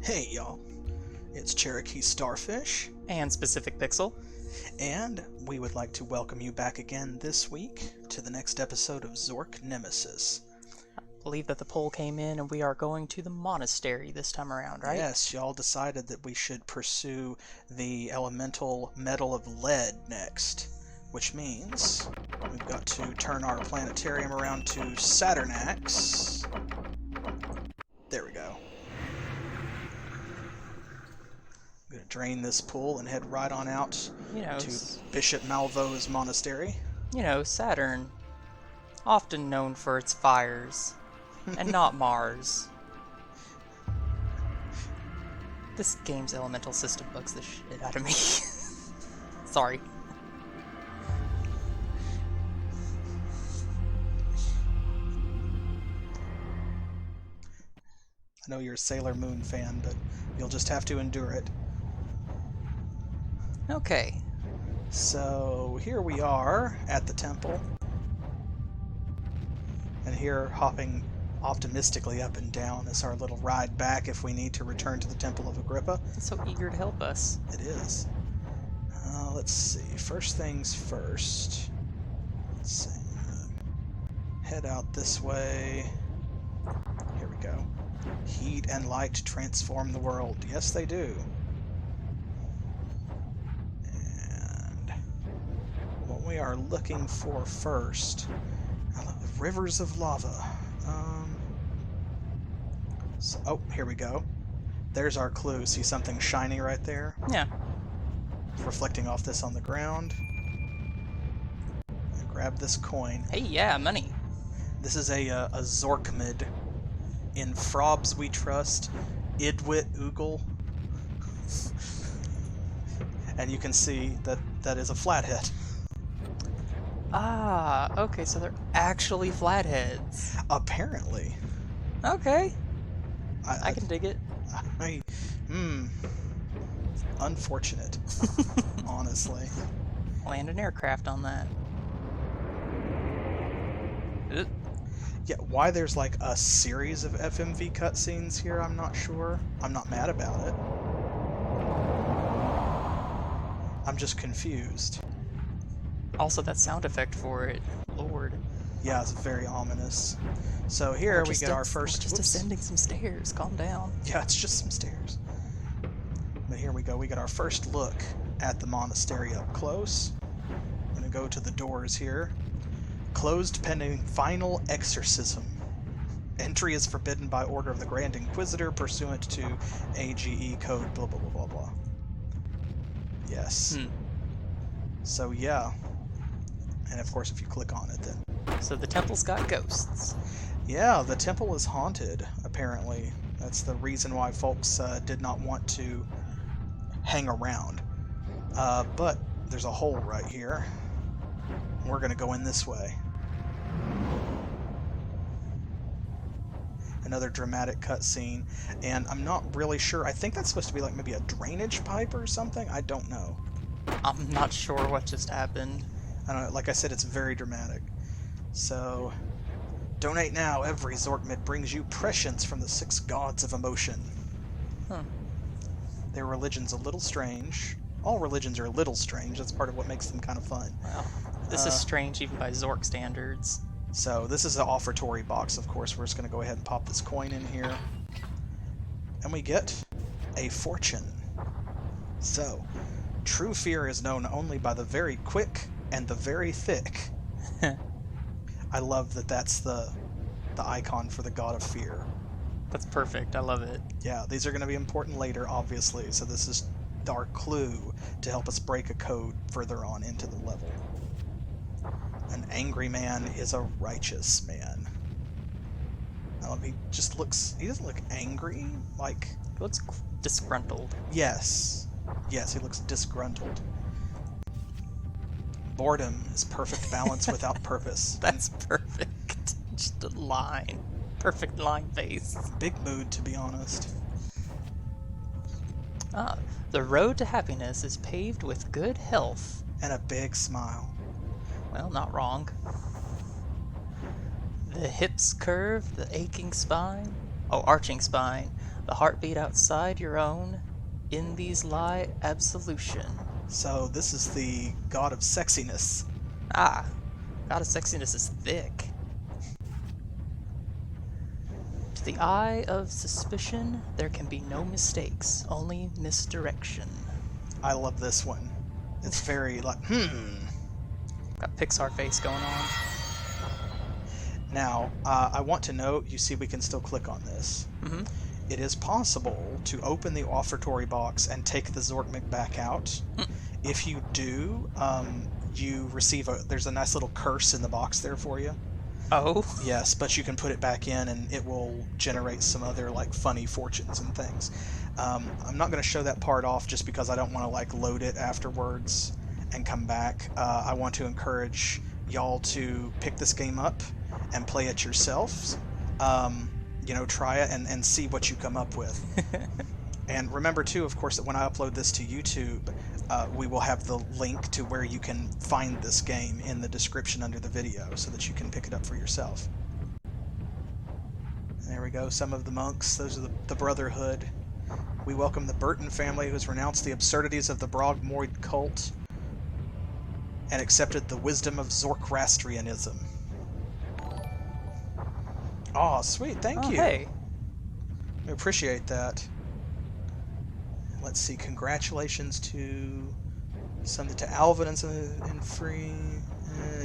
Hey y'all, it's CherokeeStarfish, And SpecificPixel. and we would like to welcome you back again this week to the next episode of Zork Nemesis. I believe that the poll came in and we are going to the monastery this time around, right? Yes, y'all decided that we should pursue the elemental metal of lead next, which means we've got to turn our planetarium around to Saturnax. There we go. I'm going to drain this pool and head right on out to Bishop Malveaux's monastery. Saturn, often known for its fires, and not Mars. This game's elemental system bugs the shit out of me. Sorry. I know you're a Sailor Moon fan, but you'll just have to endure it. Okay. So here we are at the temple. And here, hopping optimistically up and down, is our little ride back if we need to return to the Temple of Agrippa. It's so eager to help us. It is. Let's see. First things first. Let's see. Head out this way. Here we go. Heat and light transform the world. Yes, they do. And what we are looking for first... Rivers of lava. Oh, here we go. There's our clue. See something shiny right there? Yeah. Reflecting off this on the ground. Grab this coin. Hey, yeah, money. This is a Zorkmid. In Frobs we trust. Idwit Oogle. And you can see that that is a flathead. Ah, okay, so they're actually flatheads. Apparently. Okay. I can dig it. Unfortunate. Honestly. Land an aircraft on that. Yeah, why there's like a series of FMV cutscenes here, I'm not sure. I'm not mad about it. I'm just confused. Also, that sound effect for it. Lord. Yeah, it's very ominous. So here we get our first... We're just ascending some stairs. Calm down. Yeah, it's just some stairs. But here we go. We get our first look at the monastery up close. I'm going to go to the doors here. Closed pending final exorcism. Entry is forbidden by order of the Grand Inquisitor pursuant to AGE code blah blah blah blah blah. Yes. So yeah. And of course if you click on it then. So the temple's got ghosts. Yeah, the temple is haunted, apparently. That's the reason why folks did not want to hang around. But there's a hole right here. We're going to go in this way. Another dramatic cutscene. And I'm not really sure. I think that's supposed to be like maybe a drainage pipe or something. I don't know. I'm not sure what just happened. I don't know. Like I said, it's very dramatic. So... Donate now. Every Zorkmid brings you prescience from the 6 gods of emotion. Their religion's a little strange. All religions are a little strange. That's part of what makes them kind of fun. Wow. This is strange even by Zork standards. So this is an offertory box, of course. We're just going to go ahead and pop this coin in here. And we get a fortune. So, true fear is known only by the very quick and the very thick. I love that that's the icon for the god of fear. That's perfect. I love it. Yeah, these are going to be important later, obviously, so this is our clue to help us break a code further on into the level. An angry man is a righteous man. He doesn't look angry, like... He looks disgruntled. Yes. Yes, he looks disgruntled. Boredom is perfect balance without purpose. That's perfect. Just a line. Perfect line face. Big mood, to be honest. The road to happiness is paved with good health. And a big smile. Well, not wrong. The hips curve, the aching spine. Oh, arching spine. The heartbeat outside your own, in these lie absolution. So this is the god of sexiness. Ah, god of sexiness is thick. To the eye of suspicion, there can be no mistakes, only misdirection. I love this one. It's very like, Got Pixar face going on. Now, I want to note, you see we can still click on this. Mm-hmm. It is possible to open the offertory box and take the Zork back out. If you do, you receive there's a nice little curse in the box there for you. Oh? Yes, but you can put it back in and it will generate some other like funny fortunes and things. I'm not going to show that part off just because I don't want to like load it afterwards and come back. I want to encourage y'all to pick this game up and play it yourselves. Try it and see what you come up with. And remember too, of course, that when I upload this to YouTube, we will have the link to where you can find this game in the description under the video so that you can pick it up for yourself. There we go, some of the monks. Those are the Brotherhood. We welcome the Burton family, who has renounced the absurdities of the Brogmoid cult and accepted the wisdom of Zoroastrianism. Oh, sweet, thank you. Hey. We appreciate that. Let's see, congratulations to Alvin and Free.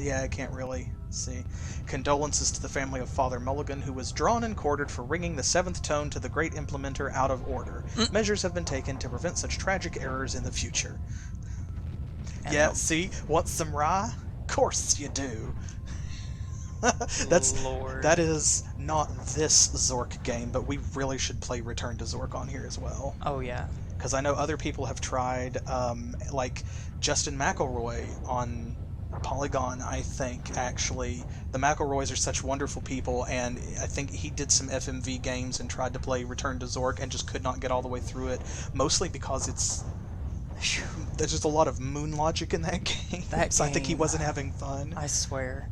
Yeah, I can't really see. Condolences to the family of Father Mulligan, who was drawn and quartered for ringing the seventh tone to the great implementer out of order. Measures have been taken to prevent such tragic errors in the future. Yeah, see? Want some rye? Course you do. That is not this Zork game, but we really should play Return to Zork on here as well. Oh, yeah. Because I know other people have tried, like Justin McElroy on Polygon, I think, actually. The McElroys are such wonderful people, and I think he did some FMV games and tried to play Return to Zork and just could not get all the way through it, mostly because there's just a lot of moon logic in that game. So I think he wasn't having fun. I swear.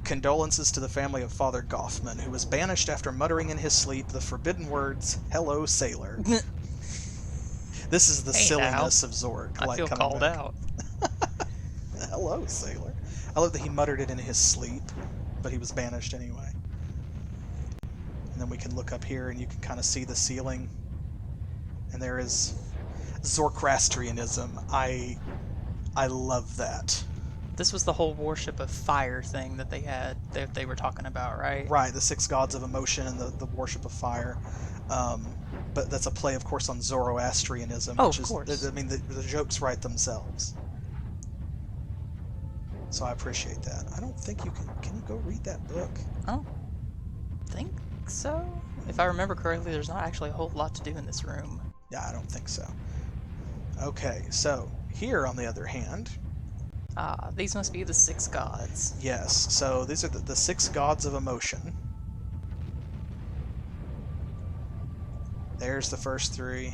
Condolences to the family of Father Goffman, who was banished after muttering in his sleep the forbidden words, "Hello, sailor." This is the silliness of Zork. I feel called out. Hello, sailor. I love that he muttered it in his sleep, but he was banished anyway. And then we can look up here and you can kind of see the ceiling. And there is Zoroastrianism. I love that. This was the whole worship of fire thing that they were talking about, right? Right, the 6 gods of emotion and the worship of fire. But that's a play, of course, on Zoroastrianism. Oh, which of course. I mean, the jokes write themselves. So I appreciate that. I don't think you can you go read that book? I don't think so. If I remember correctly, there's not actually a whole lot to do in this room. Yeah, I don't think so. Okay, so here, on the other hand... Ah, these must be the 6 gods. Yes, so these are the 6 gods of emotion. There's the first 3.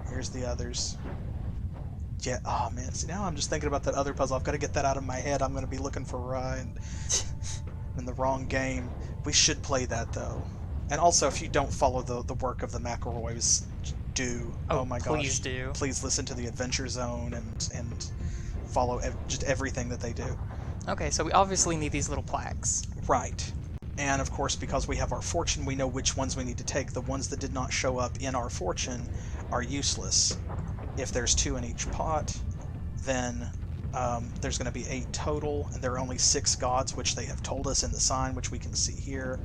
Here's the others. Yeah, oh man, see, now I'm just thinking about that other puzzle. I've got to get that out of my head. I'm going to be looking for Ryan in the wrong game. We should play that, though. And also, if you don't follow the work of the McElroys, do. Oh my gosh. Please do. Please listen to the Adventure Zone and follow just everything that they do. Okay, so we obviously need these little plaques. Right. And of course, because we have our fortune, we know which ones we need to take. The ones that did not show up in our fortune are useless. If there's 2 in each pot, then there's going to be 8 total, and there are only 6 gods, which they have told us in the sign, which we can see here.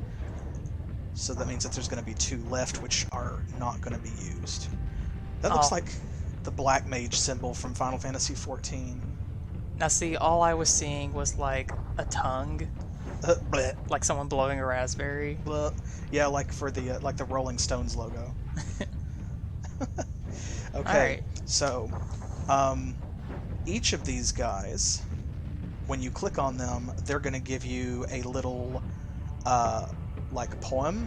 So that means that there's going to be 2 left, which are not going to be used. That looks like the Black Mage symbol from Final Fantasy XIV. Now see, all I was seeing was like a tongue. Like someone blowing a raspberry. Yeah, like for the Rolling Stones logo. Okay, right. So each of these guys, when you click on them, they're going to give you a little like poem.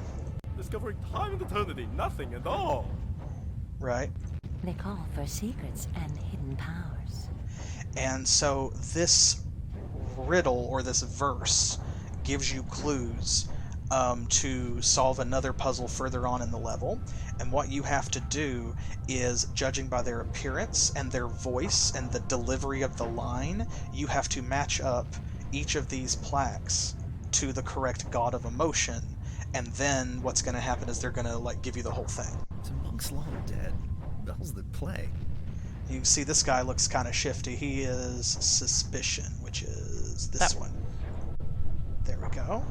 Discovering time and eternity, nothing at all. Right. They call for secrets and hidden powers. And so this riddle or this verse gives you clues to solve another puzzle further on in the level. And what you have to do is, judging by their appearance and their voice and the delivery of the line, you have to match up each of these plaques to the correct god of emotion. And then what's going to happen is they're going to like give you the whole thing. To monks long dead, bells that play. You can see this guy looks kind of shifty. He is Suspicion, which is this one. There we go.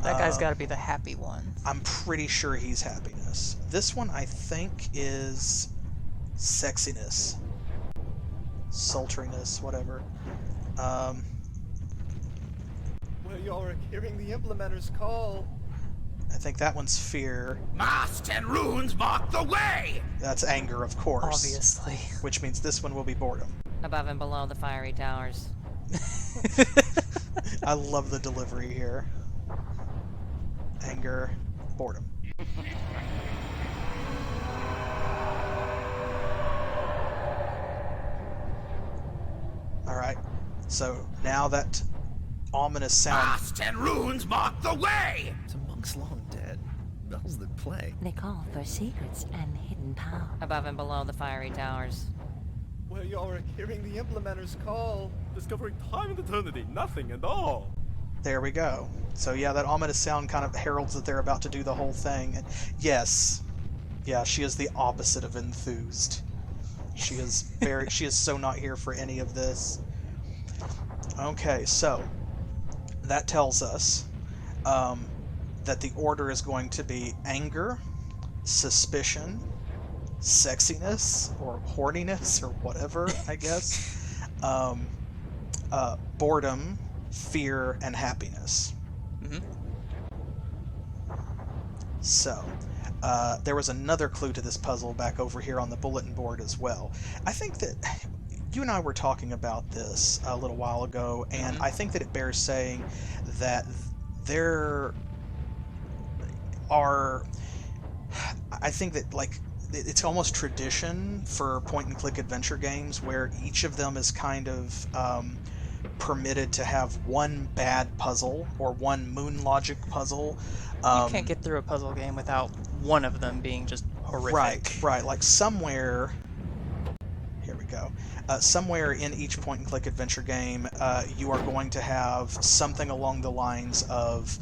That guy's got to be the happy one. I'm pretty sure he's Happiness. This one, I think, is Sexiness. Sultriness, whatever. Well, you are hearing the implementer's call. I think that one's Fear. Mast and runes mark the way! That's Anger, of course. Obviously. Which means this one will be Boredom. Above and below the fiery towers. I love the delivery here. Anger, Boredom. Alright, so now that ominous sound... Mast and runes mark the way! To monks long dead, bells that play. They call for secrets and hidden power. Above and below the fiery towers. Well, you are hearing the implementer's call. Discovering time and eternity, nothing at all. There we go. So yeah, that ominous sound kind of heralds that they're about to do the whole thing. And yes, yeah, she is the opposite of enthused. She is she is so not here for any of this. Okay, so that tells us that the order is going to be Anger, Suspicion, Sexiness, or Horniness, or whatever, I guess. Boredom, Fear, and Happiness. Mm-hmm. So, there was another clue to this puzzle back over here on the bulletin board as well. I think that you and I were talking about this a little while ago, and I think that it bears saying that there are... I think that, like, it's almost tradition for point-and-click adventure games where each of them is kind of permitted to have one bad puzzle or one moon logic puzzle. You can't get through a puzzle game without one of them being just horrific. Right. Like somewhere... Here we go. Somewhere in each point-and-click adventure game, you are going to have something along the lines of...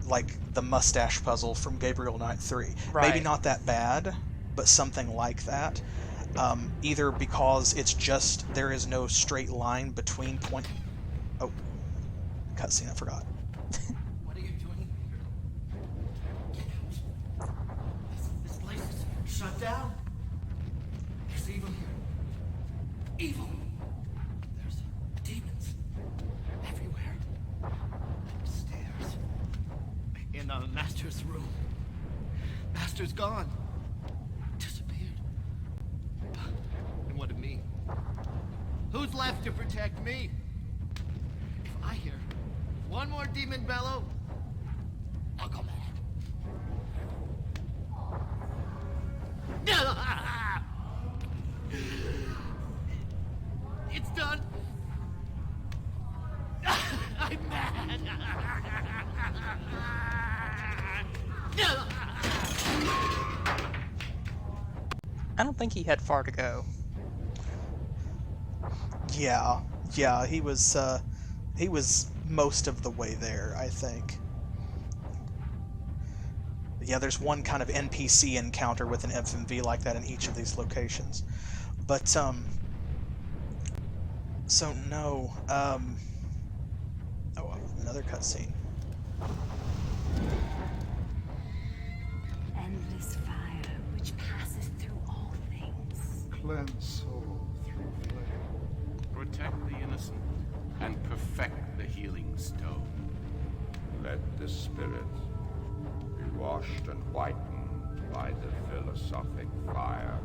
like the mustache puzzle from Gabriel Knight 3. Right. Maybe not that bad, but something like that. Either because it's just there is no straight line between point... Oh, cutscene, I forgot. What are you doing here? Get out. This place is shut down. There's evil here. Evil. There's demons everywhere. Upstairs. In the master's room. Master's gone. Disappeared. And what of me? Who's left to protect me? If I hear one more demon bellow, I'll go mad. It's done. I'm mad. I don't think he had far to go. Yeah, he was most of the way there, I think. Yeah, there's one kind of NPC encounter with an FMV like that in each of these locations. But, so no, oh, another cutscene. Endless fire which passes through all things. Cleanse soul through flame. Protect the innocent and perfect the healing stone. Let the spirits be washed and whitened by the philosophic fire.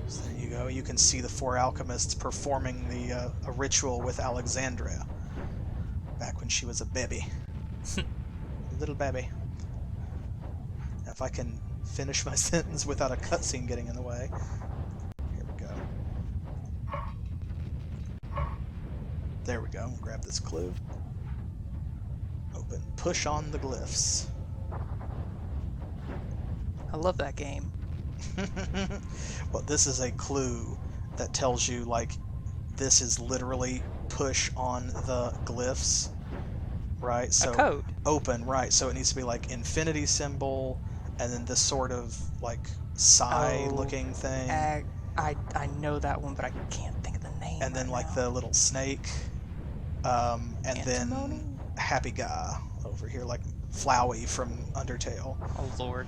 So there you go. You can see the four alchemists performing a ritual with Alexandria back when she was a baby. Little baby. Now, if I can finish my sentence without a cutscene getting in the way. Here we go. There we go. Grab this clue. Open. Push on the glyphs. I love that game. Well, this is a clue that tells you, like, this is literally push on the glyphs, right? So A code. open, right? So it needs to be like infinity symbol, and then this sort of like psi-looking thing, I know that one, but I can't think of the name. and then right like now. the little snake, and Antimony? then happy guy over here, like Flowey from Undertale. Oh lord.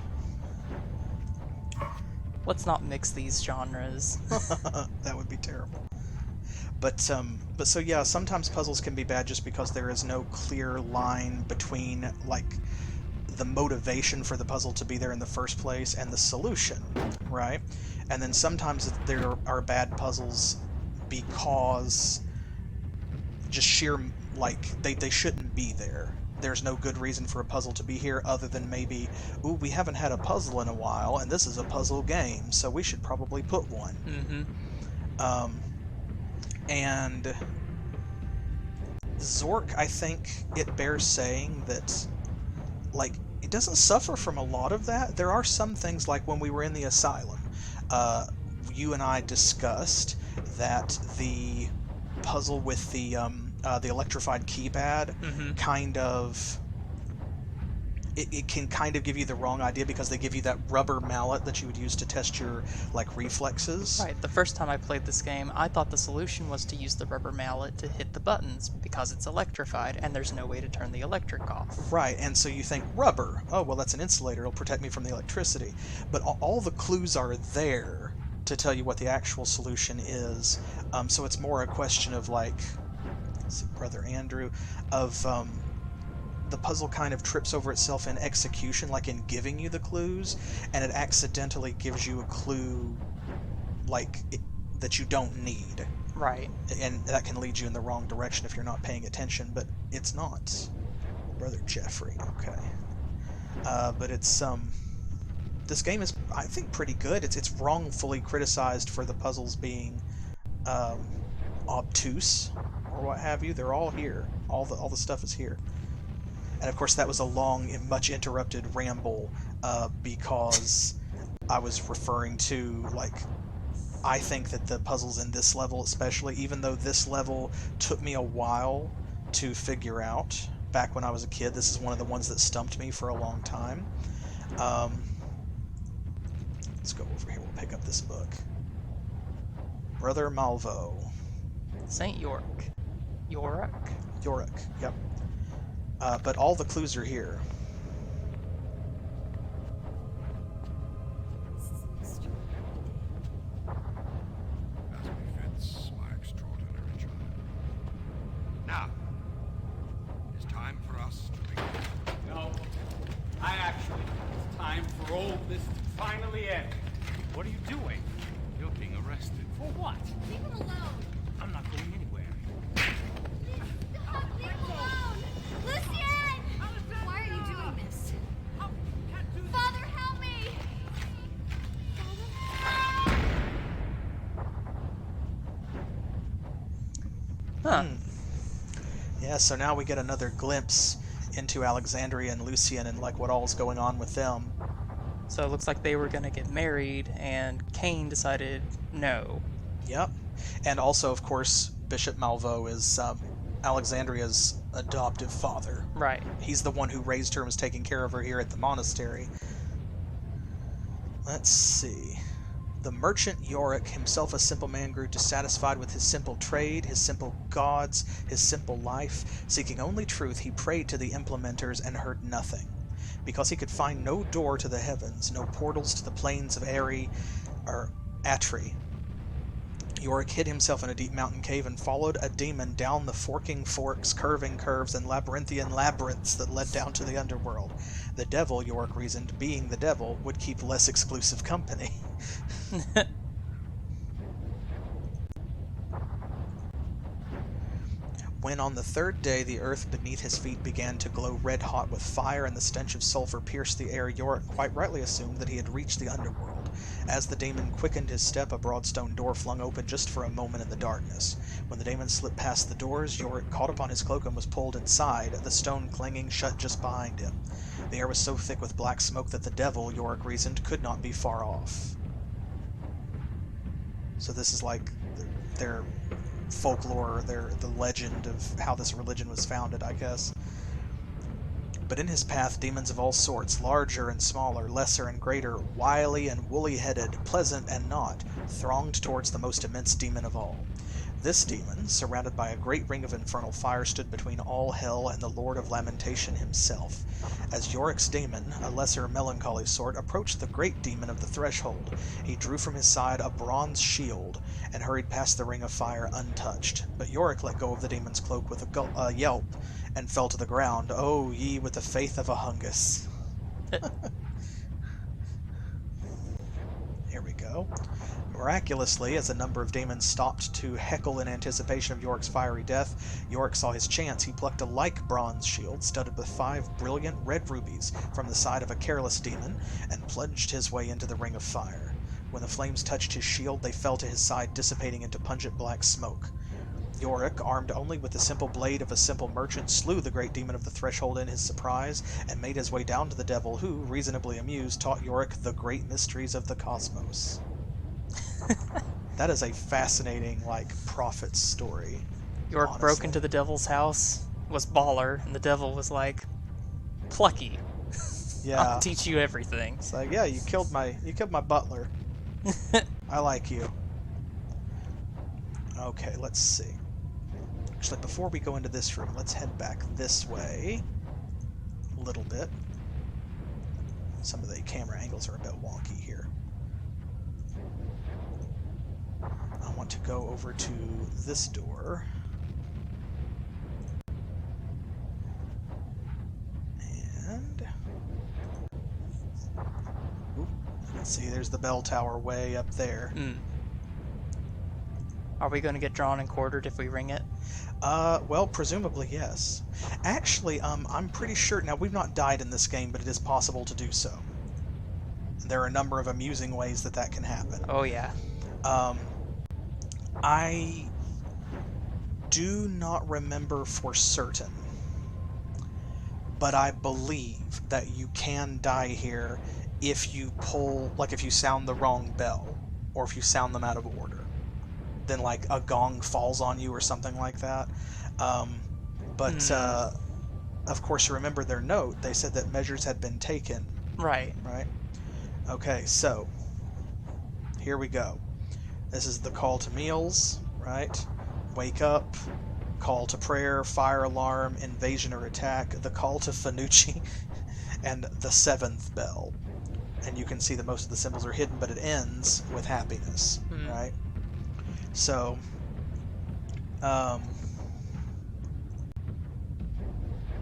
Let's not mix these genres. That would be terrible. But so yeah, sometimes puzzles can be bad just because there is no clear line between like the motivation for the puzzle to be there in the first place and the solution, right? And then sometimes there are bad puzzles because just sheer, like, they shouldn't be there. There's no good reason for a puzzle to be here other than maybe, ooh, we haven't had a puzzle in a while, and this is a puzzle game, so we should probably put one. And Zork, I think it bears saying that, like, it doesn't suffer from a lot of that. There are some things, like when we were in the asylum, you and I discussed that the puzzle with the electrified keypad kind of it can kind of give you the wrong idea because they give you that rubber mallet that you would use to test your like reflexes. Right, the first time I played this game, I thought the solution was to use the rubber mallet to hit the buttons because it's electrified and there's no way to turn the electric off. Right, and so you think rubber. Oh, well, that's an insulator. It'll protect me from the electricity. But all the clues are there to tell you what the actual solution is. So it's more a question of like, let's see, Brother Andrew, of the puzzle kind of trips over itself in execution, like in giving you the clues, and it accidentally gives you a clue that you don't need. Right. And that can lead you in the wrong direction if you're not paying attention, but it's not. Brother Jeffrey, okay. But it's, this game is, I think, pretty good. It's wrongfully criticized for the puzzles being, obtuse, or what have you. They're all here. All the stuff is here. And of course that was a long and much interrupted ramble, because I was referring to, like, I think that the puzzles in this level especially, even though this level took me a while to figure out, back when I was a kid, this is one of the ones that stumped me for a long time. Let's go over here, we'll pick up this book. Brother Malveaux. St. York. Yorick? Yorick, yep. But all the clues are here. As befits my extraordinary child. Now, it's time for us to begin. No, it's time for all this to finally end. What are you doing? You're being arrested. For what? Leave him alone! I'm not going anywhere. Stop! Leave him alone! Lucien! Why are you doing this? Father, help me! Huh. Yeah, so now we get another glimpse into Alexandria and Lucien and like what all's going on with them. So it looks like they were going to get married, and Cain decided no. Yep. And also, of course, Bishop Malveaux is Alexandria's adoptive father. Right. He's the one who raised her and was taking care of her here at the monastery. Let's see. The merchant Yorick, himself a simple man, grew dissatisfied with his simple trade, his simple gods, his simple life. Seeking only truth, he prayed to the implementers and heard nothing. Because he could find no door to the heavens, no portals to the plains of Atri, Yorick hid himself in a deep mountain cave and followed a demon down the forking forks, curving curves, and labyrinthian labyrinths that led down to the underworld. The devil, Yorick reasoned, being the devil, would keep less exclusive company. When on the third day the earth beneath his feet began to glow red-hot with fire and the stench of sulfur pierced the air, Yorick quite rightly assumed that he had reached the underworld. As the demon quickened his step, a broad stone door flung open just for a moment in the darkness. When the demon slipped past the doors, Yorick caught upon his cloak and was pulled inside, the stone clanging shut just behind him. The air was so thick with black smoke that the devil, Yorick reasoned, could not be far off. So this is like their folklore, the legend of how this religion was founded, I guess. But in his path, demons of all sorts, larger and smaller, lesser and greater, wily and woolly-headed, pleasant and not, thronged towards the most immense demon of all. This demon, surrounded by a great ring of infernal fire, stood between all hell and the Lord of Lamentation himself. As Yorick's daemon, a lesser melancholy sort, approached the great demon of the threshold, he drew from his side a bronze shield, and hurried past the ring of fire untouched. But Yorick let go of the demon's cloak with a yelp, and fell to the ground. Oh, ye with the faith of a hungus. Here we go. Miraculously, as a number of demons stopped to heckle in anticipation of Yorick's fiery death, Yorick saw his chance. He plucked a like bronze shield, studded with 5 brilliant red rubies, from the side of a careless demon, and plunged his way into the ring of fire. When the flames touched his shield, they fell to his side, dissipating into pungent black smoke. Yorick, armed only with the simple blade of a simple merchant, slew the great demon of the threshold in his surprise, and made his way down to the devil, who, reasonably amused, taught Yorick the great mysteries of the cosmos. That is a fascinating, prophet story. Yorick honestly. broke into the devil's house, was baller, and the devil was like, plucky. Yeah. I'll teach you everything. It's like, yeah, you killed my butler. I like you. Okay, let's see. Actually, before we go into this room, let's head back this way a little bit. Some of the camera angles are a bit wonky here. I want to go over to this door. And... Ooh, let's see, there's the bell tower way up there. Are we going to get drawn and quartered if we ring it? Well, presumably yes. Actually, I'm pretty sure... Now, we've not died in this game, but it is possible to do so. There are a number of amusing ways that can happen. Oh, yeah. I do not remember for certain, but I believe that you can die here if you pull... if you sound the wrong bell, or if you sound them out of order. Then a gong falls on you or something like that. Of course, you remember their note. They said that measures had been taken. Right. Right? Okay, so here we go. This is the call to meals, right? Wake up, call to prayer, fire alarm, invasion or attack, the call to Fanucci, and the 7th bell. And you can see that most of the symbols are hidden, but it ends with happiness, right? So,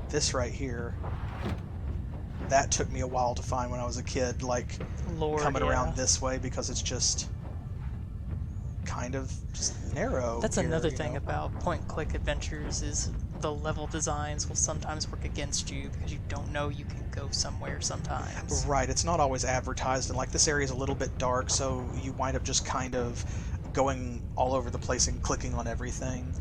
this right here, that took me a while to find when I was a kid, coming around this way, because it's just kind of just narrow. That's here, another thing about point-click adventures, is the level designs will sometimes work against you because you don't know you can go somewhere sometimes. Right, it's not always advertised, and this area is a little bit dark, so you wind up just kind of going all over the place and clicking on everything,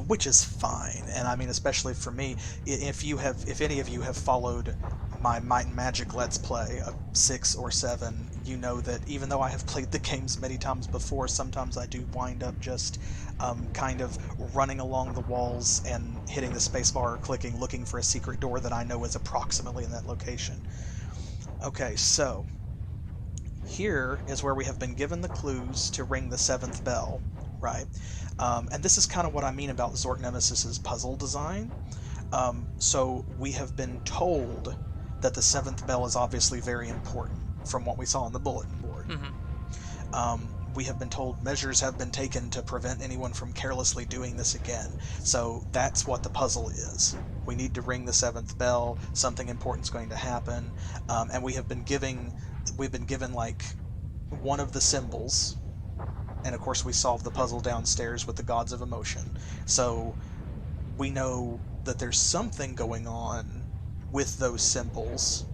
which is fine. And I mean, especially for me, if any of you have followed my Might and Magic Let's Play of 6 or 7, you know that even though I have played the games many times before, sometimes I do wind up just kind of running along the walls and hitting the spacebar or clicking, looking for a secret door that I know is approximately in that location. Okay, so here is where we have been given the clues to ring the 7th bell, right? And this is kind of what I mean about Zork Nemesis's puzzle design. So we have been told that the 7th bell is obviously very important from what we saw on the bulletin board. We have been told measures have been taken to prevent anyone from carelessly doing this again. So that's what the puzzle is. We need to ring the 7th bell, something important's going to happen, and we've been given one of the symbols, and of course we solved the puzzle downstairs with the Gods of Emotion. So we know that there's something going on with those symbols,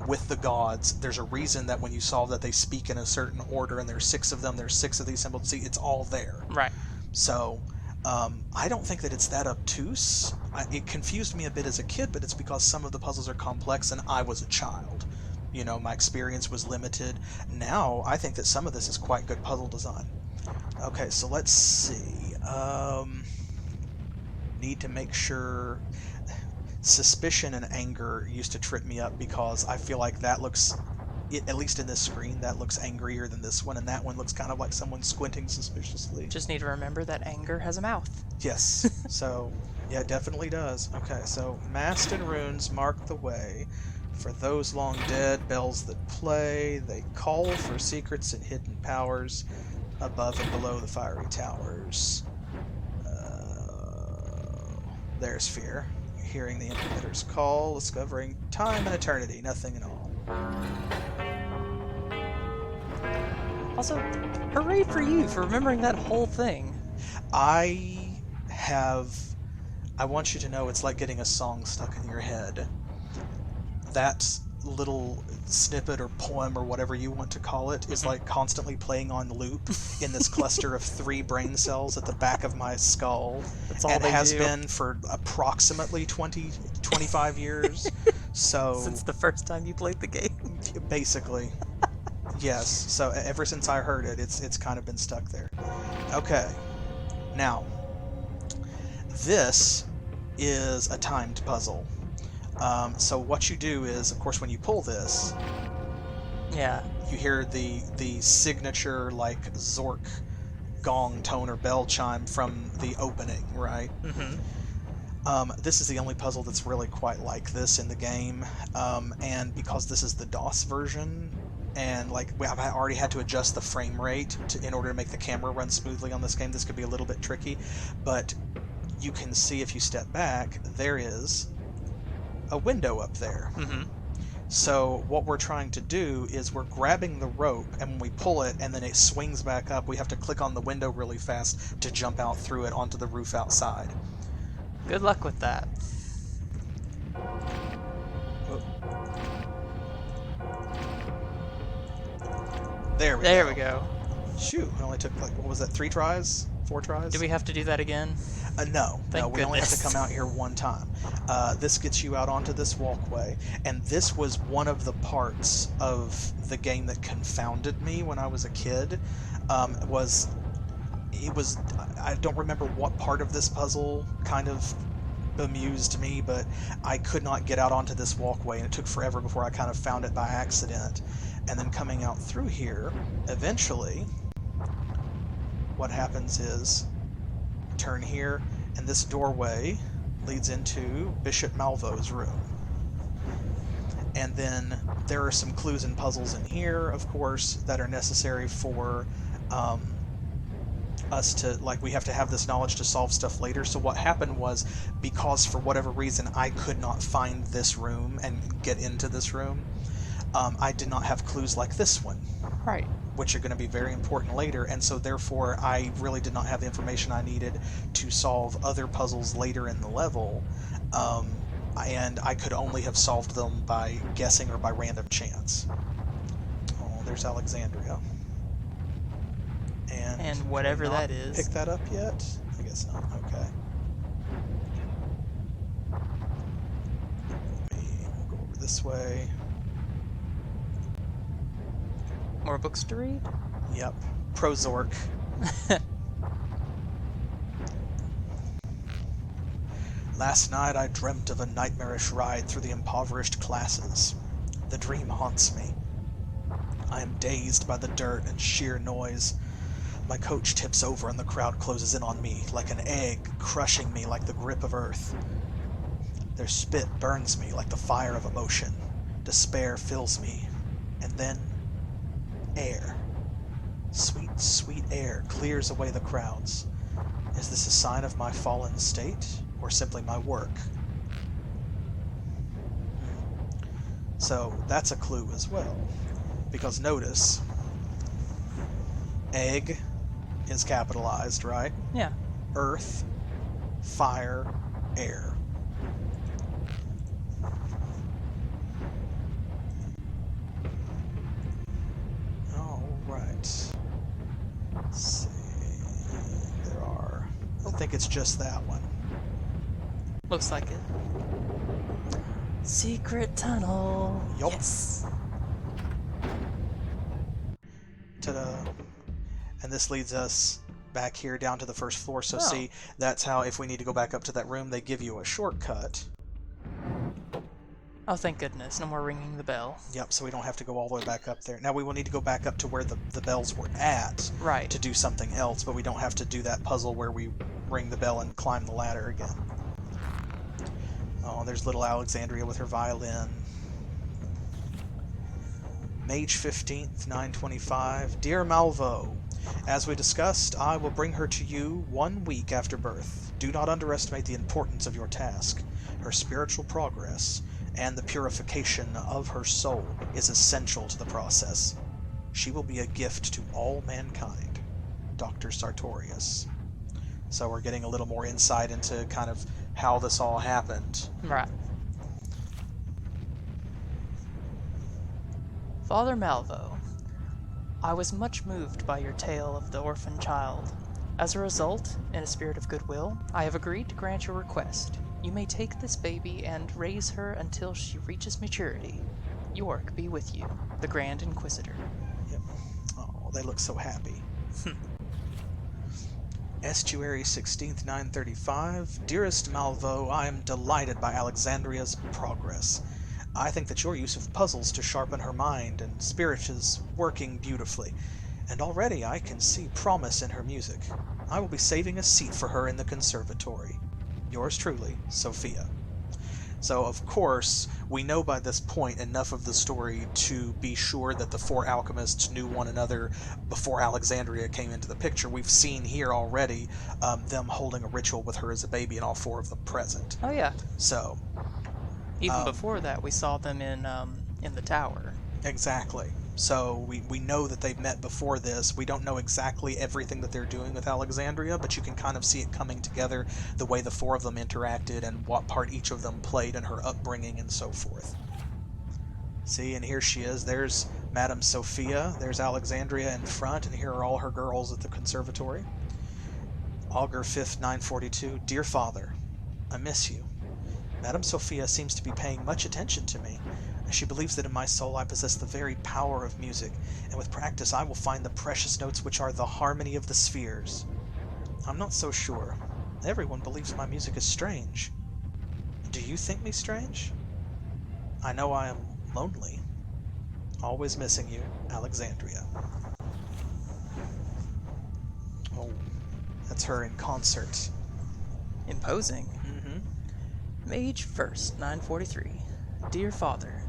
with the gods. There's a reason that when you solve that, they speak in a certain order, and there's 6 of them. There's 6 of these symbols. See, it's all there. Right. So, I don't think that it's that obtuse. It confused me a bit as a kid, but it's because some of the puzzles are complex, and I was a child. You know, my experience was limited. Now, I think that some of this is quite good puzzle design. Okay, so let's see. Need to make sure... Suspicion and anger used to trip me up because I feel like that looks, at least in this screen, that looks angrier than this one, and that one looks kind of like someone squinting suspiciously. Just need to remember that anger has a mouth. Yes. So, yeah, it definitely does. Okay, so mast and runes mark the way. For those long dead, bells that play, they call for secrets and hidden powers above and below the fiery towers. There's fear. Hearing the implementer's call, discovering time and eternity, nothing at all. Also, hooray for you for remembering that whole thing. I want you to know it's like getting a song stuck in your head. That little snippet or poem or whatever you want to call it is like constantly playing on loop in this cluster of 3 brain cells at the back of my skull. That's all and they has do. been for approximately 25 years. So Since the first time you played the game. basically. Yes. So ever since I heard it, it's kind of been stuck there. Okay. Now, this is a timed puzzle. So what you do is, of course, when you pull this, Yeah. you hear the signature, like, Zork gong tone or bell chime from the opening, right? This is the only puzzle that's really quite like this in the game, and because this is the DOS version, and like I already had to adjust the frame rate in order to make the camera run smoothly on this game, this could be a little bit tricky, but you can see if you step back, there is a window up there. So what we're trying to do is we're grabbing the rope, and when we pull it and then it swings back up, we have to click on the window really fast to jump out through it onto the roof outside. Good luck with that. There we go. Shoot, it only took, like, what was that, 3 tries? 4 tries? Do we have to do that again? No. Thank We only have to goodness. come out here one time. This gets you out onto this walkway, and this was one of the parts of the game that confounded me when I was a kid. I don't remember what part of this puzzle kind of bemused me, but I could not get out onto this walkway, and it took forever before I kind of found it by accident. And then coming out through here, eventually, what happens is, turn here, and this doorway leads into Bishop Malveaux's room. And then there are some clues and puzzles in here, of course, that are necessary for us to, like, we have to have this knowledge to solve stuff later. So what happened was, because for whatever reason I could not find this room and get into this room, I did not have clues like this one. Right. Which are going to be very important later, and so therefore I really did not have the information I needed to solve other puzzles later in the level, and I could only have solved them by guessing or by random chance. Oh, there's Alexandria. And whatever did not that is. Pick that up yet? I guess not. Okay. We'll go over this way. More books to read? Yep. Pro Zork. Last night I dreamt of a nightmarish ride through the impoverished classes. The dream haunts me. I am dazed by the dirt and sheer noise. My coach tips over and the crowd closes in on me like an egg, crushing me like the grip of earth. Their spit burns me like the fire of emotion. Despair fills me. And then air. Sweet, sweet air clears away the crowds. Is this a sign of my fallen state, or simply my work? So that's a clue as well. Because notice, egg is capitalized, right? Yeah. Earth, fire, air. think it's just that one. Looks like it. Secret tunnel. Yup. Yes. Ta-da. And this leads us back here down to the first floor. So Oh. see, that's how if we need to go back up to that room, they give you a shortcut. Oh, thank goodness. No more ringing the bell. Yep, so we don't have to go all the way back up there. Now we will need to go back up to where the bells were at Right. to do something else, but we don't have to do that puzzle where we ring the bell and climb the ladder again. Oh, there's little Alexandria with her violin. Mage 15th, 925. Dear Malveaux, as we discussed, I will bring her to you 1 week after birth. Do not underestimate the importance of your task. Her spiritual progress and the purification of her soul is essential to the process. She will be a gift to all mankind. Dr. Sartorius. So we're getting a little more insight into kind of how this all happened. Right. Father Malveaux, I was much moved by your tale of the orphan child. As a result, in a spirit of goodwill, I have agreed to grant your request. You may take this baby and raise her until she reaches maturity. York be with you, the Grand Inquisitor. Yep. Oh, they look so happy. Estuary 16th, 935. Dearest Malveaux, I am delighted by Alexandria's progress. I think that your use of puzzles to sharpen her mind and spirit is working beautifully, and already I can see promise in her music. I will be saving a seat for her in the conservatory. Yours truly, Sophia. So, of course, we know by this point enough of the story to be sure that the four alchemists knew one another before Alexandria came into the picture. We've seen here already them holding a ritual with her as a baby and all four of them present. Oh yeah. So, Even before that, we saw them in the tower. exactly. So we know that they've met before this. We don't know exactly everything that they're doing with Alexandria, but you can kind of see it coming together, the way the four of them interacted and what part each of them played in her upbringing and so forth. See, and here she is. There's Madame Sophia. There's Alexandria in front, and here are all her girls at the conservatory. Augur 5th, 942. Dear Father, I miss you. Madame Sophia seems to be paying much attention to me. She believes that in my soul I possess the very power of music, and with practice I will find the precious notes which are the harmony of the spheres. I'm not so sure. Everyone believes my music is strange. Do you think me strange? I know I am lonely. Always missing you, Alexandria. Oh, that's her in concert. Imposing. Mm-hmm. Mage 1st, 943. Dear Father,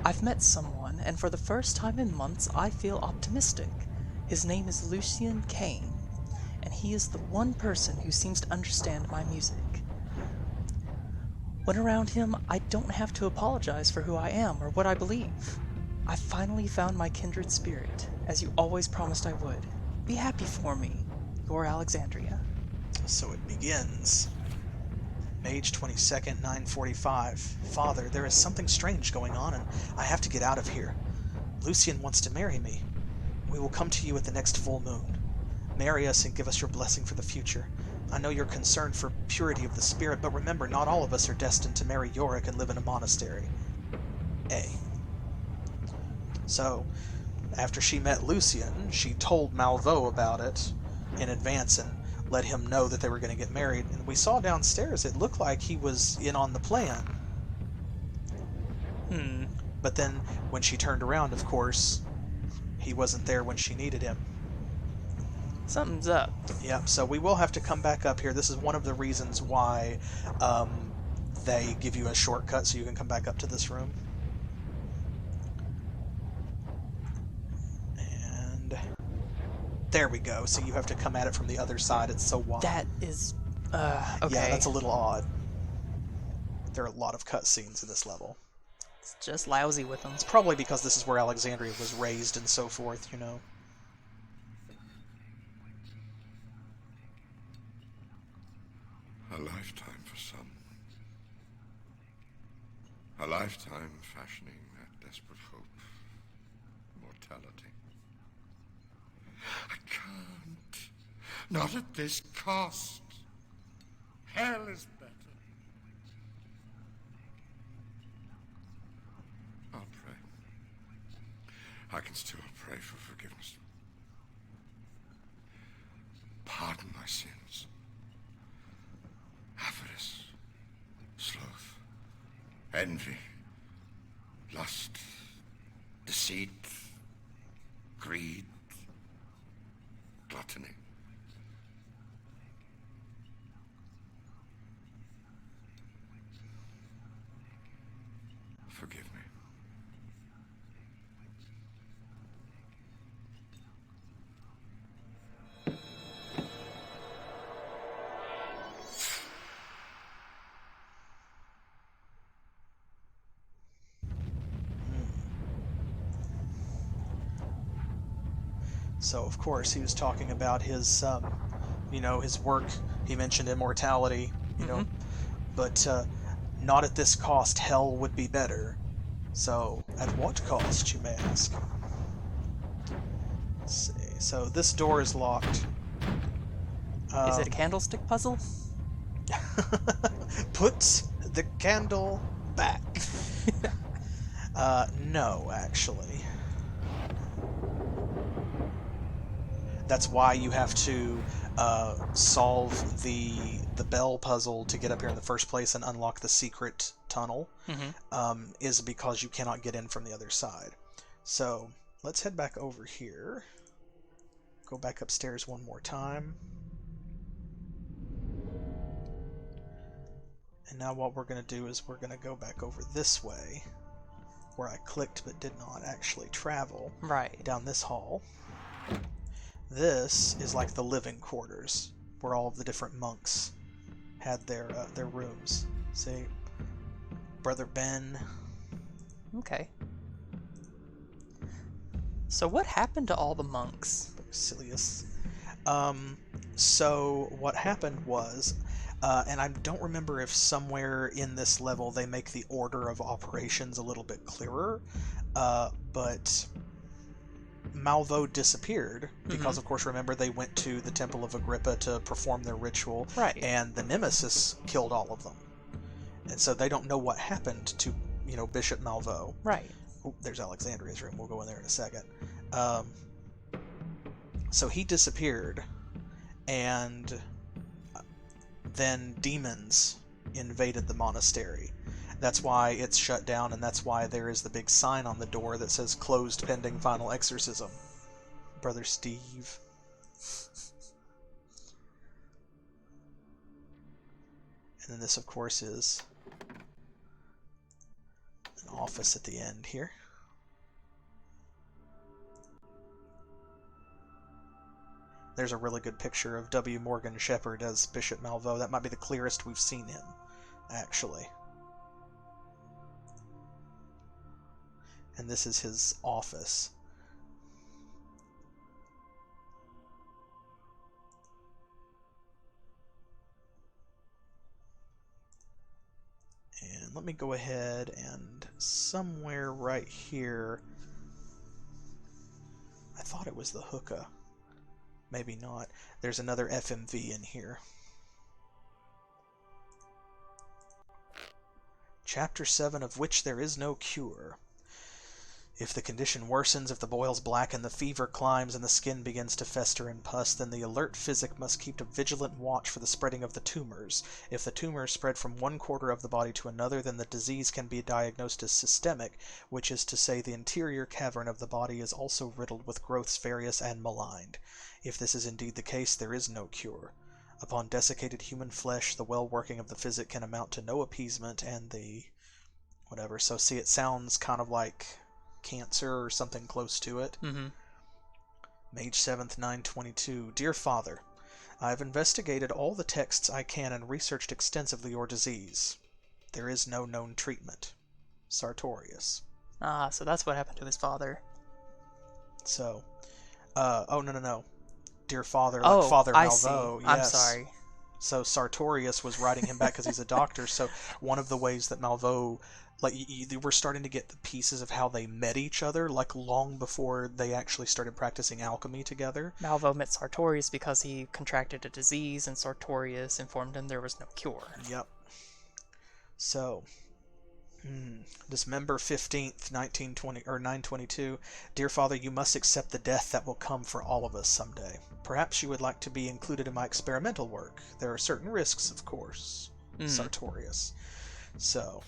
I've met someone, and for the first time in months I feel optimistic. His name is Lucien Kane, and he is the one person who seems to understand my music. When around him, I don't have to apologize for who I am or what I believe. I finally found my kindred spirit, as you always promised I would. Be happy for me, your Alexandria. So it begins. Mage 22nd, 945. Father, there is something strange going on, and I have to get out of here. Lucien wants to marry me. We will come to you at the next full moon. Marry us and give us your blessing for the future. I know you're concerned for purity of the spirit, but remember, not all of us are destined to marry Yorick and live in a monastery. A. So, after she met Lucien, she told Malveaux about it in advance and let him know that they were going to get married. And we saw downstairs, it looked like he was in on the plan. But then, when she turned around, of course, he wasn't there when she needed him. Something's up. Yep, so we will have to come back up here. This is one of the reasons why they give you a shortcut so you can come back up to this room. And there we go. So you have to come at it from the other side. It's so wide. That is, okay. Yeah, that's a little odd. There are a lot of cutscenes in this level. It's just lousy with them. It's probably because this is where Alexandria was raised and so forth, you know. A lifetime for some. A lifetime fashioning that desperate hope. Mortality. I can't. Not at this cost. Hell is better. I'll pray. I can still pray for forgiveness. Pardon my sins. Avarice, sloth, envy, lust, deceit, greed, gluttony. Forgive me. So, of course, he was talking about his, his work. He mentioned immortality, but not at this cost. Hell would be better. So, at what cost, you may ask? Let's see. So, this door is locked. Is it a candlestick puzzle? Put the candle back. No, actually. That's why you have to solve the bell puzzle to get up here in the first place and unlock the secret tunnel, is because you cannot get in from the other side. So let's head back over here. Go back upstairs one more time. And now what we're going to do is we're going to go back over this way, where I clicked but did not actually travel. Right. Down this hall. This is like the living quarters, where all of the different monks had their rooms. See, Brother Ben. Okay. So what happened to all the monks? Basilius. So what happened was, and I don't remember if somewhere in this level they make the order of operations a little bit clearer, but Malveaux disappeared because, of course, remember, they went to the Temple of Agrippa to perform their ritual, right? And the Nemesis killed all of them, and so they don't know what happened to, Bishop Malveaux. Right. Oh, there's Alexandria's room. We'll go in there in a second. So he disappeared, and then demons invaded the monastery. That's why it's shut down, and that's why there is the big sign on the door that says closed pending final exorcism. Brother Steve. And then this, of course, is an office at the end here. There's a really good picture of W. Morgan Shepherd as Bishop Malveaux. That might be the clearest we've seen him, actually. And this is his office. And let me go ahead and somewhere right here, I thought it was the hookah. Maybe not. There's another FMV in here. Chapter 7, of which there is no cure. If the condition worsens, if the boils blacken, the fever climbs, and the skin begins to fester and pus, then the alert physic must keep a vigilant watch for the spreading of the tumors. If the tumors spread from one quarter of the body to another, then the disease can be diagnosed as systemic, which is to say the interior cavern of the body is also riddled with growths various and maligned. If this is indeed the case, there is no cure. Upon desiccated human flesh, the well-working of the physic can amount to no appeasement, and the... whatever. So see, it sounds kind of like cancer or something close to it. Mage 7th, 922. Dear Father, I have investigated all the texts I can and researched extensively your disease. There is no known treatment. Sartorius. Ah, so that's what happened to his father. So, oh, no. Dear Father, like Father Malveaux. Yes. I'm sorry. So Sartorius was writing him back because he's a doctor. So one of the ways that Malveaux, like, we're starting to get the pieces of how they met each other, like, long before they actually started practicing alchemy together. Malveaux met Sartorius because he contracted a disease, and Sartorius informed him there was no cure. Yep. So, December 15th, 1920 or 922. Dear Father, you must accept the death that will come for all of us someday. Perhaps you would like to be included in my experimental work. There are certain risks, of course. Sartorius. So,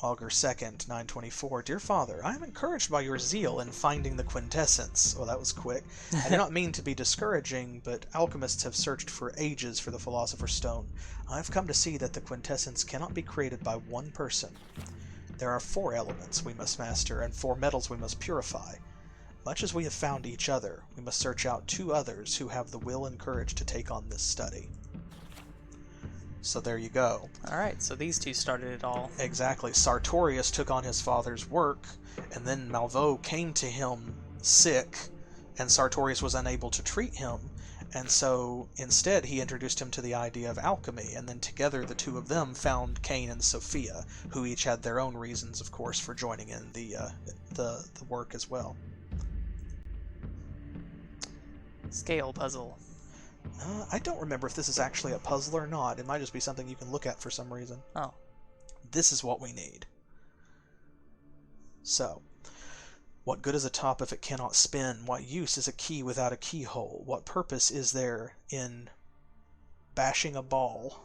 Augur 2nd, 924. Dear Father, I am encouraged by your zeal in finding the quintessence. Oh, that was quick. I do not mean to be discouraging, but alchemists have searched for ages for the Philosopher's Stone. I have come to see that the quintessence cannot be created by one person. There are 4 elements we must master, and 4 metals we must purify. Much as we have found each other, we must search out 2 others who have the will and courage to take on this study. So there you go. Alright, so these two started it all. Exactly. Sartorius took on his father's work, and then Malveaux came to him sick, and Sartorius was unable to treat him, and so instead he introduced him to the idea of alchemy, and then together the 2 of them found Cain and Sophia, who each had their own reasons, of course, for joining in the work as well. Scale puzzle. I don't remember if this is actually a puzzle or not. It might just be something you can look at for some reason. Oh. This is what we need. So, what good is a top if it cannot spin? What use is a key without a keyhole? What purpose is there in bashing a ball?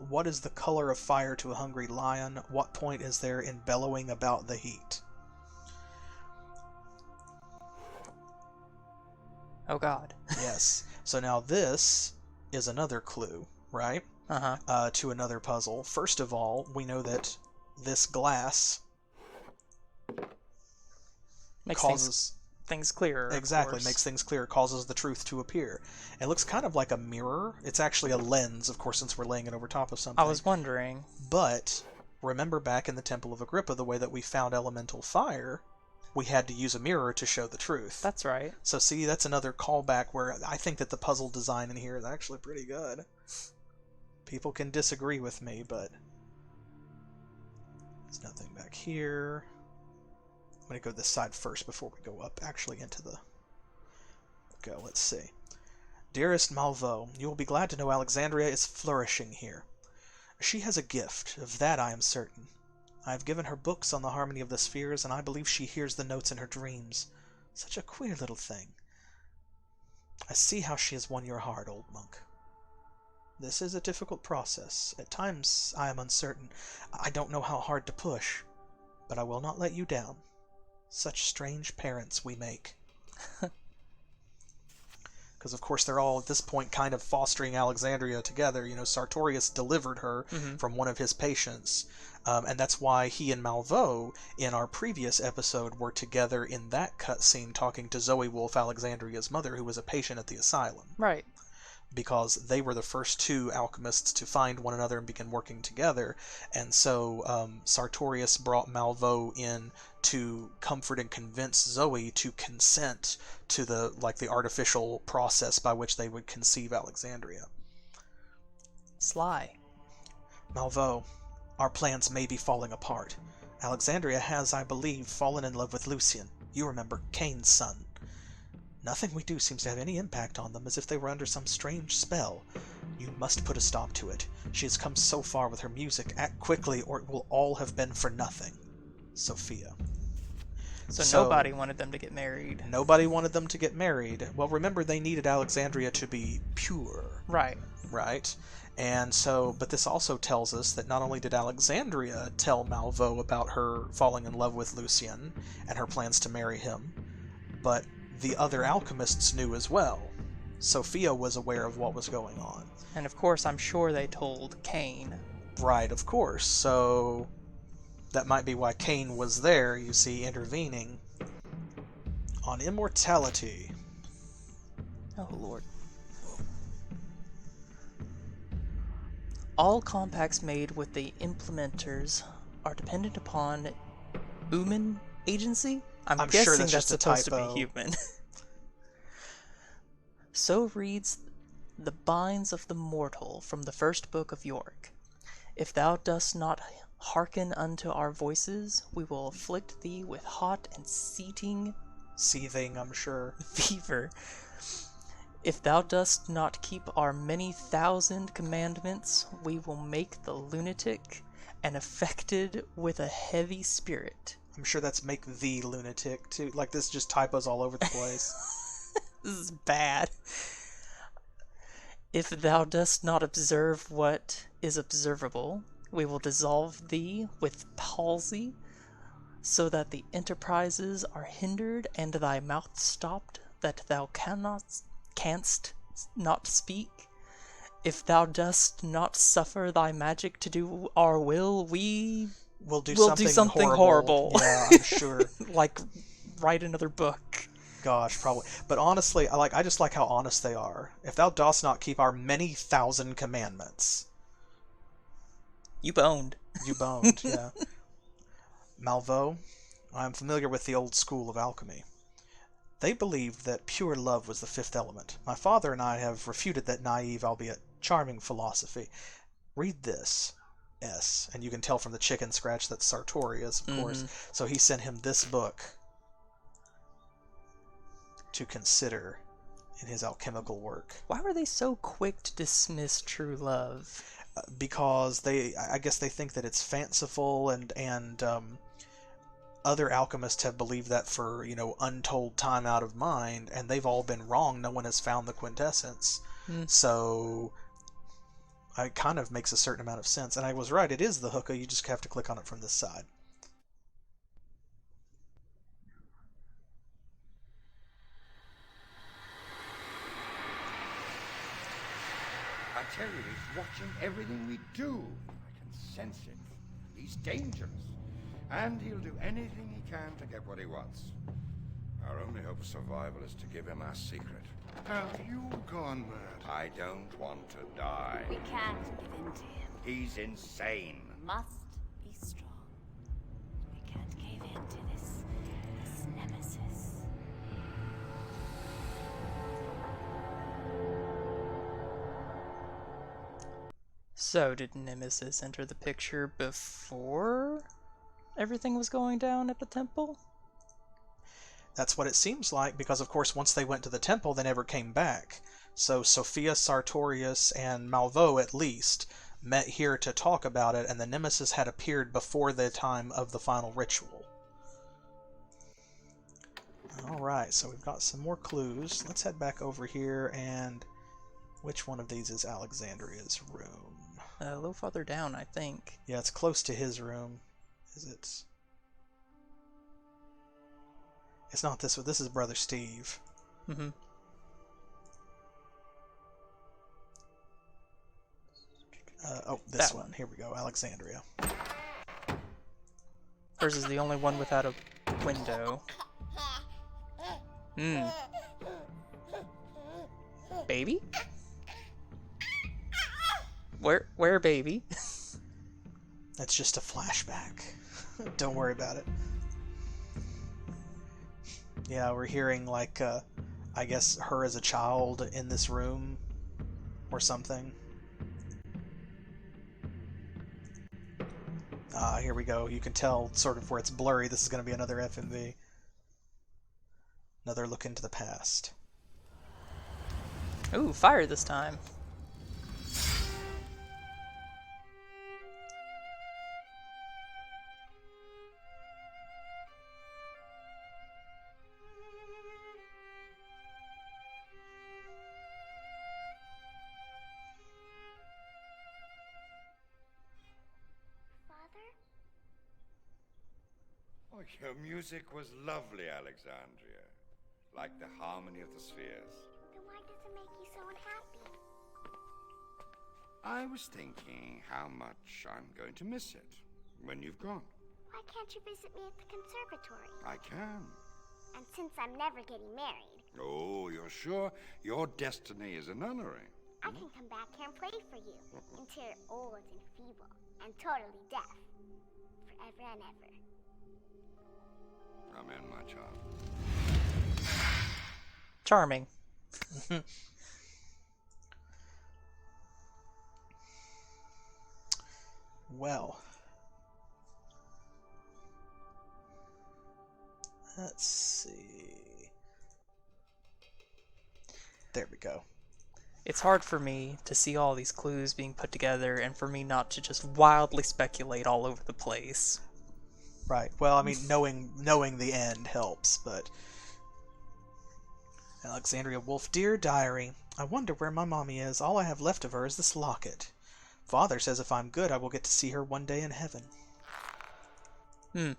What is the color of fire to a hungry lion? What point is there in bellowing about the heat? Oh god. Yes. So now this is another clue, right? To another puzzle. First of all, we know that this glass makes causes things clearer. Exactly, makes things clearer, causes the truth to appear. It looks kind of like a mirror. It's actually a lens, of course, since we're laying it over top of something. I was wondering. But remember back in the Temple of Agrippa, the way that we found elemental fire, we had to use a mirror to show the truth. That's right. So see, that's another callback where I think that the puzzle design in here is actually pretty good. People can disagree with me, but there's nothing back here. I'm going to go this side first before we go up actually into the... Let's see. Dearest Malveaux, you will be glad to know Alexandria is flourishing here. She has a gift, of that I am certain. I have given her books on the harmony of the spheres, and I believe she hears the notes in her dreams. Such a queer little thing. I see how she has won your heart, old monk. This is a difficult process. At times I am uncertain. I don't know how hard to push, but I will not let you down. Such strange parents we make. Because, of course, they're all, at this point, kind of fostering Alexandria together. You know, Sartorius delivered her from one of his patients. And that's why he and Malveaux, in our previous episode, were together in that cutscene talking to Zoe Wolf, Alexandria's mother, who was a patient at the asylum. Right. Because they were the first 2 alchemists to find one another and begin working together. And so Sartorius brought Malveaux in to comfort and convince Zoe to consent to the artificial process by which they would conceive Alexandria. Sly. Malveaux, our plans may be falling apart. Alexandria has, I believe, fallen in love with Lucian. You remember, Cain's son. Nothing we do seems to have any impact on them, as if they were under some strange spell. You must put a stop to it. She has come so far with her music. Act quickly, or it will all have been for nothing. Sophia. So nobody wanted them to get married. Nobody wanted them to get married. Well, remember, they needed Alexandria to be pure. Right. Right? And so, but this also tells us that not only did Alexandria tell Malveaux about her falling in love with Lucian and her plans to marry him, but the other alchemists knew as well. Sophia was aware of what was going on. And of course, I'm sure they told Cain. Right, of course. So that might be why Cain was there, you see, intervening. On immortality. Oh, Lord. All compacts made with the implementers are dependent upon human agency? I'm guessing sure that's supposed to typo. be human. So reads the binds of the mortal from the first book of York. If thou dost not hearken unto our voices, we will afflict thee with hot and seething, I'm sure, fever. If thou dost not keep our many thousand commandments, we will make the lunatic and affected with a heavy spirit. I'm sure that's make the lunatic too. Like, this just typos all over the place. This is bad. If thou dost not observe what is observable, we will dissolve thee with palsy, so that the enterprises are hindered and thy mouth stopped, that thou canst not speak. If thou dost not suffer thy magic to do our will, we We'll do something horrible. Yeah, I'm sure. Like, write another book. Gosh, probably. But honestly, I just like how honest they are. If thou dost not keep our many thousand commandments. You boned. You boned, yeah. Malveaux, I am familiar with the old school of alchemy. They believed that pure love was the fifth element. My father and I have refuted that naive, albeit charming, philosophy. Read this, S, and you can tell from the chicken scratch that's Sartorius, of course. So he sent him this book to consider in his alchemical work. Why were they so quick to dismiss true love? Because I guess they think that it's fanciful, and other alchemists have believed that for, untold time out of mind, and they've all been wrong. No one has found the quintessence. So it kind of makes a certain amount of sense. And I was right, it is the hookah, you just have to click on it from this side. I tell you, he's watching everything we do. I can sense it. He's dangerous. And he'll do anything he can to get what he wants. Our only hope of survival is to give him our secret. Have you gone mad? I don't want to die. We can't give in to him. He's insane. Must be strong. We can't cave in to this nemesis. So, did Nemesis enter the picture before everything was going down at the temple? That's what it seems like, because of course once they went to the temple they never came back. So Sophia, Sartorius, and Malveaux at least met here to talk about it, and the Nemesis had appeared before the time of the final ritual. Alright, so we've got some more clues. Let's head back over here, and which one of these is Alexandria's room? A little farther down, I think. Yeah, it's close to his room. Is it? It's not this one. This is Brother Steve. Mm-hmm. This one. Here we go. Alexandria. Hers is the only one without a window. Baby? Where baby? That's just a flashback. Don't worry about it. Yeah, we're hearing, like, I guess her as a child in this room or something. Here we go. You can tell sort of where it's blurry. This is going to be another FMV. Another look into the past. Ooh, fire this time. Oh, your music was lovely, Alexandria. Like the harmony of the spheres. Then why does it make you so unhappy? I was thinking how much I'm going to miss it when you've gone. Why can't you visit me at the conservatory? I can. And since I'm never getting married, Oh, you're sure? Your destiny is a nunnery. I can come back here and play for you until you're old and feeble and totally deaf. Forever and ever. I'm in, my child. Charming. Well. Let's see. There we go. It's hard for me to see all these clues being put together and for me not to just wildly speculate all over the place. Right. Well, I mean, knowing the end helps, but... Alexandria Wolf, dear diary, I wonder where my mommy is. All I have left of her is this locket. Father says if I'm good, I will get to see her one day in heaven. Hmm.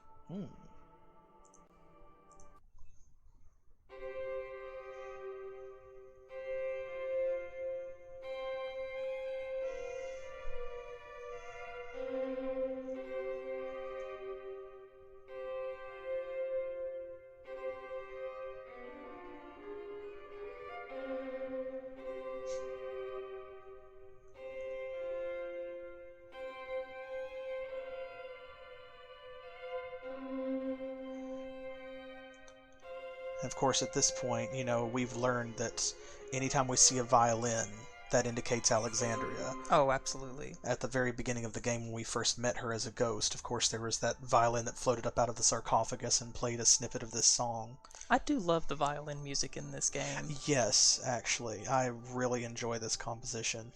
Of course, at this point, you know, we've learned that anytime we see a violin, that indicates Alexandria. Oh, absolutely. At the very beginning of the game, when we first met her as a ghost, of course, there was that violin that floated up out of the sarcophagus and played a snippet of this song. I do love the violin music in this game. Yes, actually. I really enjoy this composition.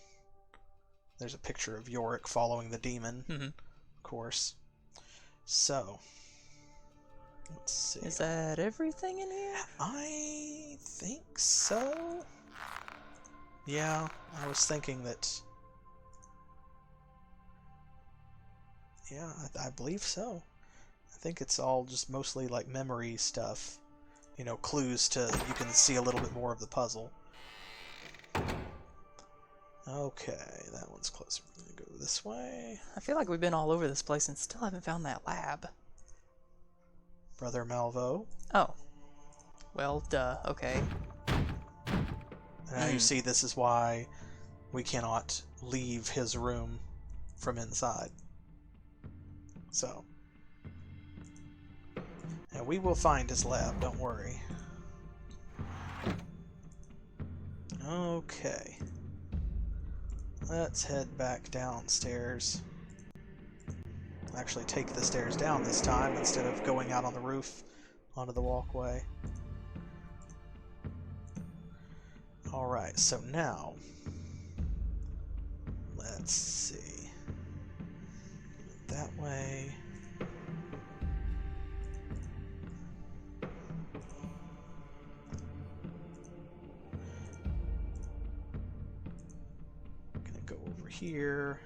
There's a picture of Yorick following the demon, of course. So, let's see. Is that everything in here? I think so. Yeah, I was thinking that... Yeah, I believe so. I think it's all just mostly like memory stuff. You know, clues to... You can see a little bit more of the puzzle. Okay, that one's closer. We're gonna go this way. I feel like we've been all over this place and still haven't found that lab. Brother Malveaux. Oh. Well, duh. Okay. Now you see, this is why we cannot leave his room from inside. So. And we will find his lab, don't worry. Okay. Let's head back downstairs. Actually take the stairs down this time instead of going out on the roof onto the walkway. Alright, so now let's see. That way. Gonna go over here.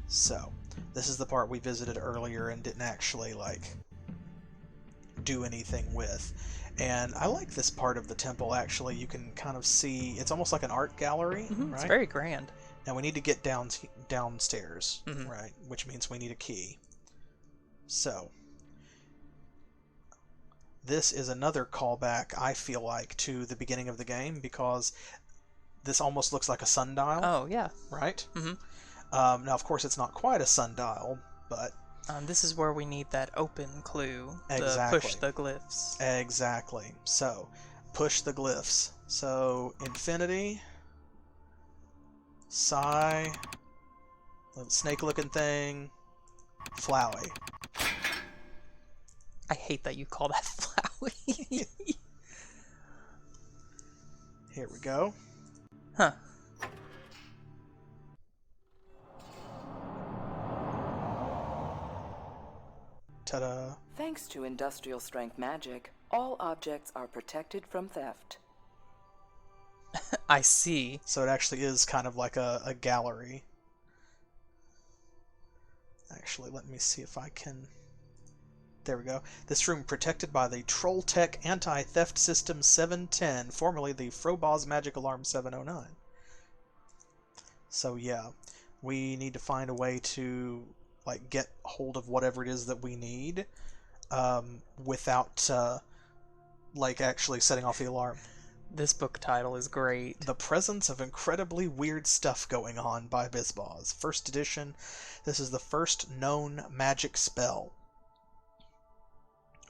So, this is the part we visited earlier and didn't actually, like, do anything with. And I like this part of the temple, actually. You can kind of see, it's almost like an art gallery, right? It's very grand. Now we need to get downstairs, right? Which means we need a key. So, this is another callback, I feel like, to the beginning of the game, because this almost looks like a sundial. Oh, yeah. Right? Now, of course, it's not quite a sundial, but... this is where we need that open clue. Exactly. Push the glyphs. Exactly. So, push the glyphs. So, infinity, psi, little snake-looking thing, flowey. I hate that you call that flowey. Here we go. Huh. Ta-da. Thanks to industrial strength magic, all objects are protected from theft. I see. So it actually is kind of like a gallery. Actually, let me see if I can... There we go. This room protected by the Trolltech Anti-Theft System 710, formerly the Frobos Magic Alarm 709. So yeah, we need to find a way to like get hold of whatever it is that we need without like actually setting off the alarm. This book title is great. The Presence of Incredibly Weird Stuff Going On by Bizboz. First edition. This is the first known magic spell.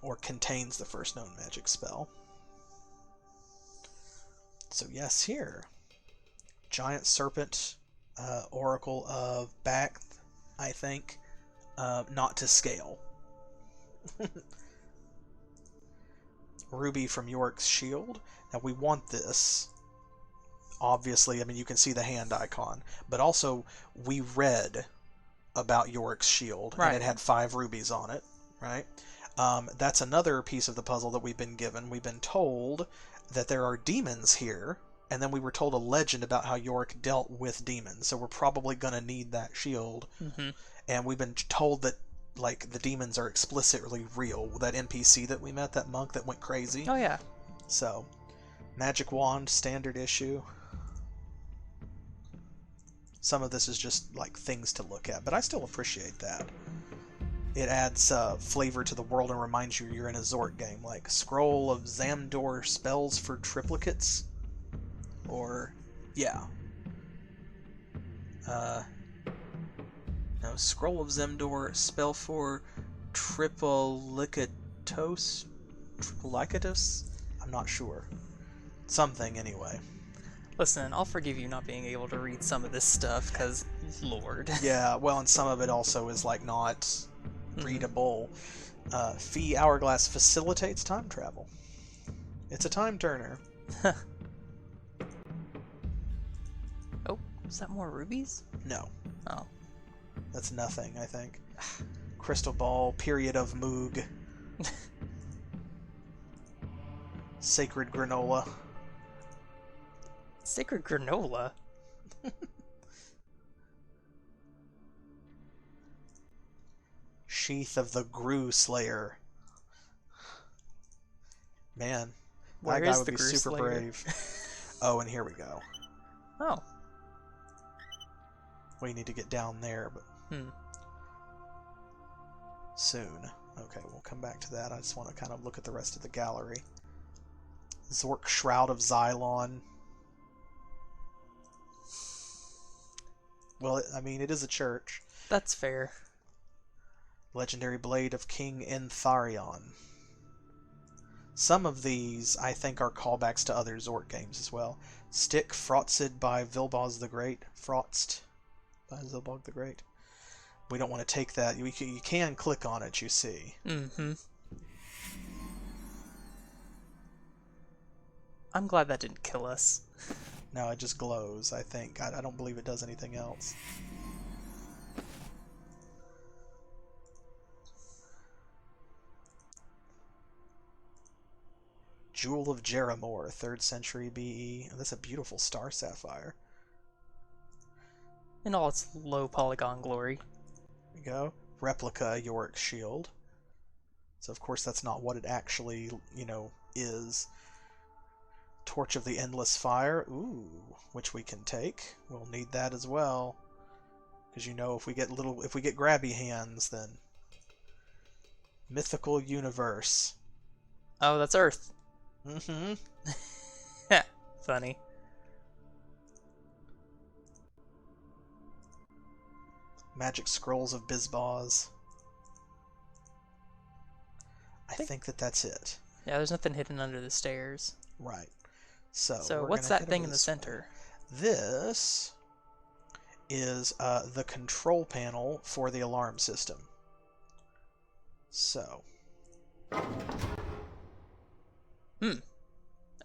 Or contains the first known magic spell. So yes, here. Giant serpent Oracle of Bacth, I think. Not to scale. Ruby from Yorick's shield. Now we want this. Obviously, I mean, you can see the hand icon. But also, we read about Yorick's shield, right. and it had 5 rubies on it, right? That's another piece of the puzzle that we've been given. We've been told that there are demons here, and then we were told a legend about how Yorick dealt with demons, so we're probably going to need that shield. Mm-hmm. And we've been told that, like, the demons are explicitly real. That NPC that we met, that monk that went crazy. Oh, yeah. So, magic wand, standard issue. Some of this is just, like, things to look at, but I still appreciate that. It adds flavor to the world and reminds you you're in a Zork game, like Scroll of Zamdor spells for triplicates, or yeah, no, Scroll of Zamdor spell for triplicatos. I'm not sure. Something anyway. Listen, I'll forgive you not being able to read some of this stuff, because Lord. Yeah, well, and some of it also is like not readable. Fee Hourglass facilitates time travel. It's a time turner. Oh, is that more rubies? No. Oh. That's nothing, I think. Crystal Ball, Period of Moog. Sacred Granola. Sacred Granola? Sheath of the Gru Slayer. Man, that guy would be super brave. Oh, and here we go. Oh. We need to get down there, but soon. Okay, we'll come back to that. I just want to kind of look at the rest of the gallery. Zork Shroud of Xylon. Well, I mean, it is a church. That's fair. Legendary Blade of King Entharion. Some of these, I think, are callbacks to other Zork games as well. Stick Frotzed by Vilbaz the Great. Frotzt by Zilbog the Great. We don't want to take that. You can click on it, you see. Mm-hmm. I'm glad that didn't kill us. No, it just glows, I think. I don't believe it does anything else. Jewel of Jeramor, 3rd century BE. That's a beautiful star sapphire. In all its low polygon glory. There you go. Replica Yorick Shield. So of course that's not what it actually, is. Torch of the Endless Fire. Ooh, which we can take. We'll need that as well. Because if we get grabby hands, then Mythical Universe. Oh, that's Earth. Mm-hmm. Funny. Magic Scrolls of Bizbaz. I think that's it. Yeah, there's nothing hidden under the stairs. Right. So what's that thing in the center? This is the control panel for the alarm system. So.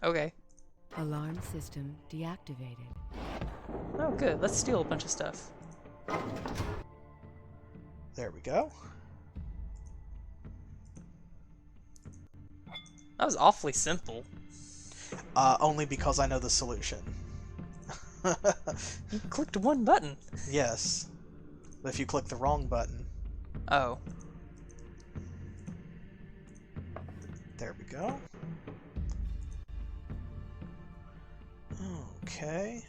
Okay. Alarm system deactivated. Oh, good. Let's steal a bunch of stuff. There we go. That was awfully simple. Only because I know the solution. You clicked one button. Yes. But if you click the wrong button... Oh. There we go. Okay.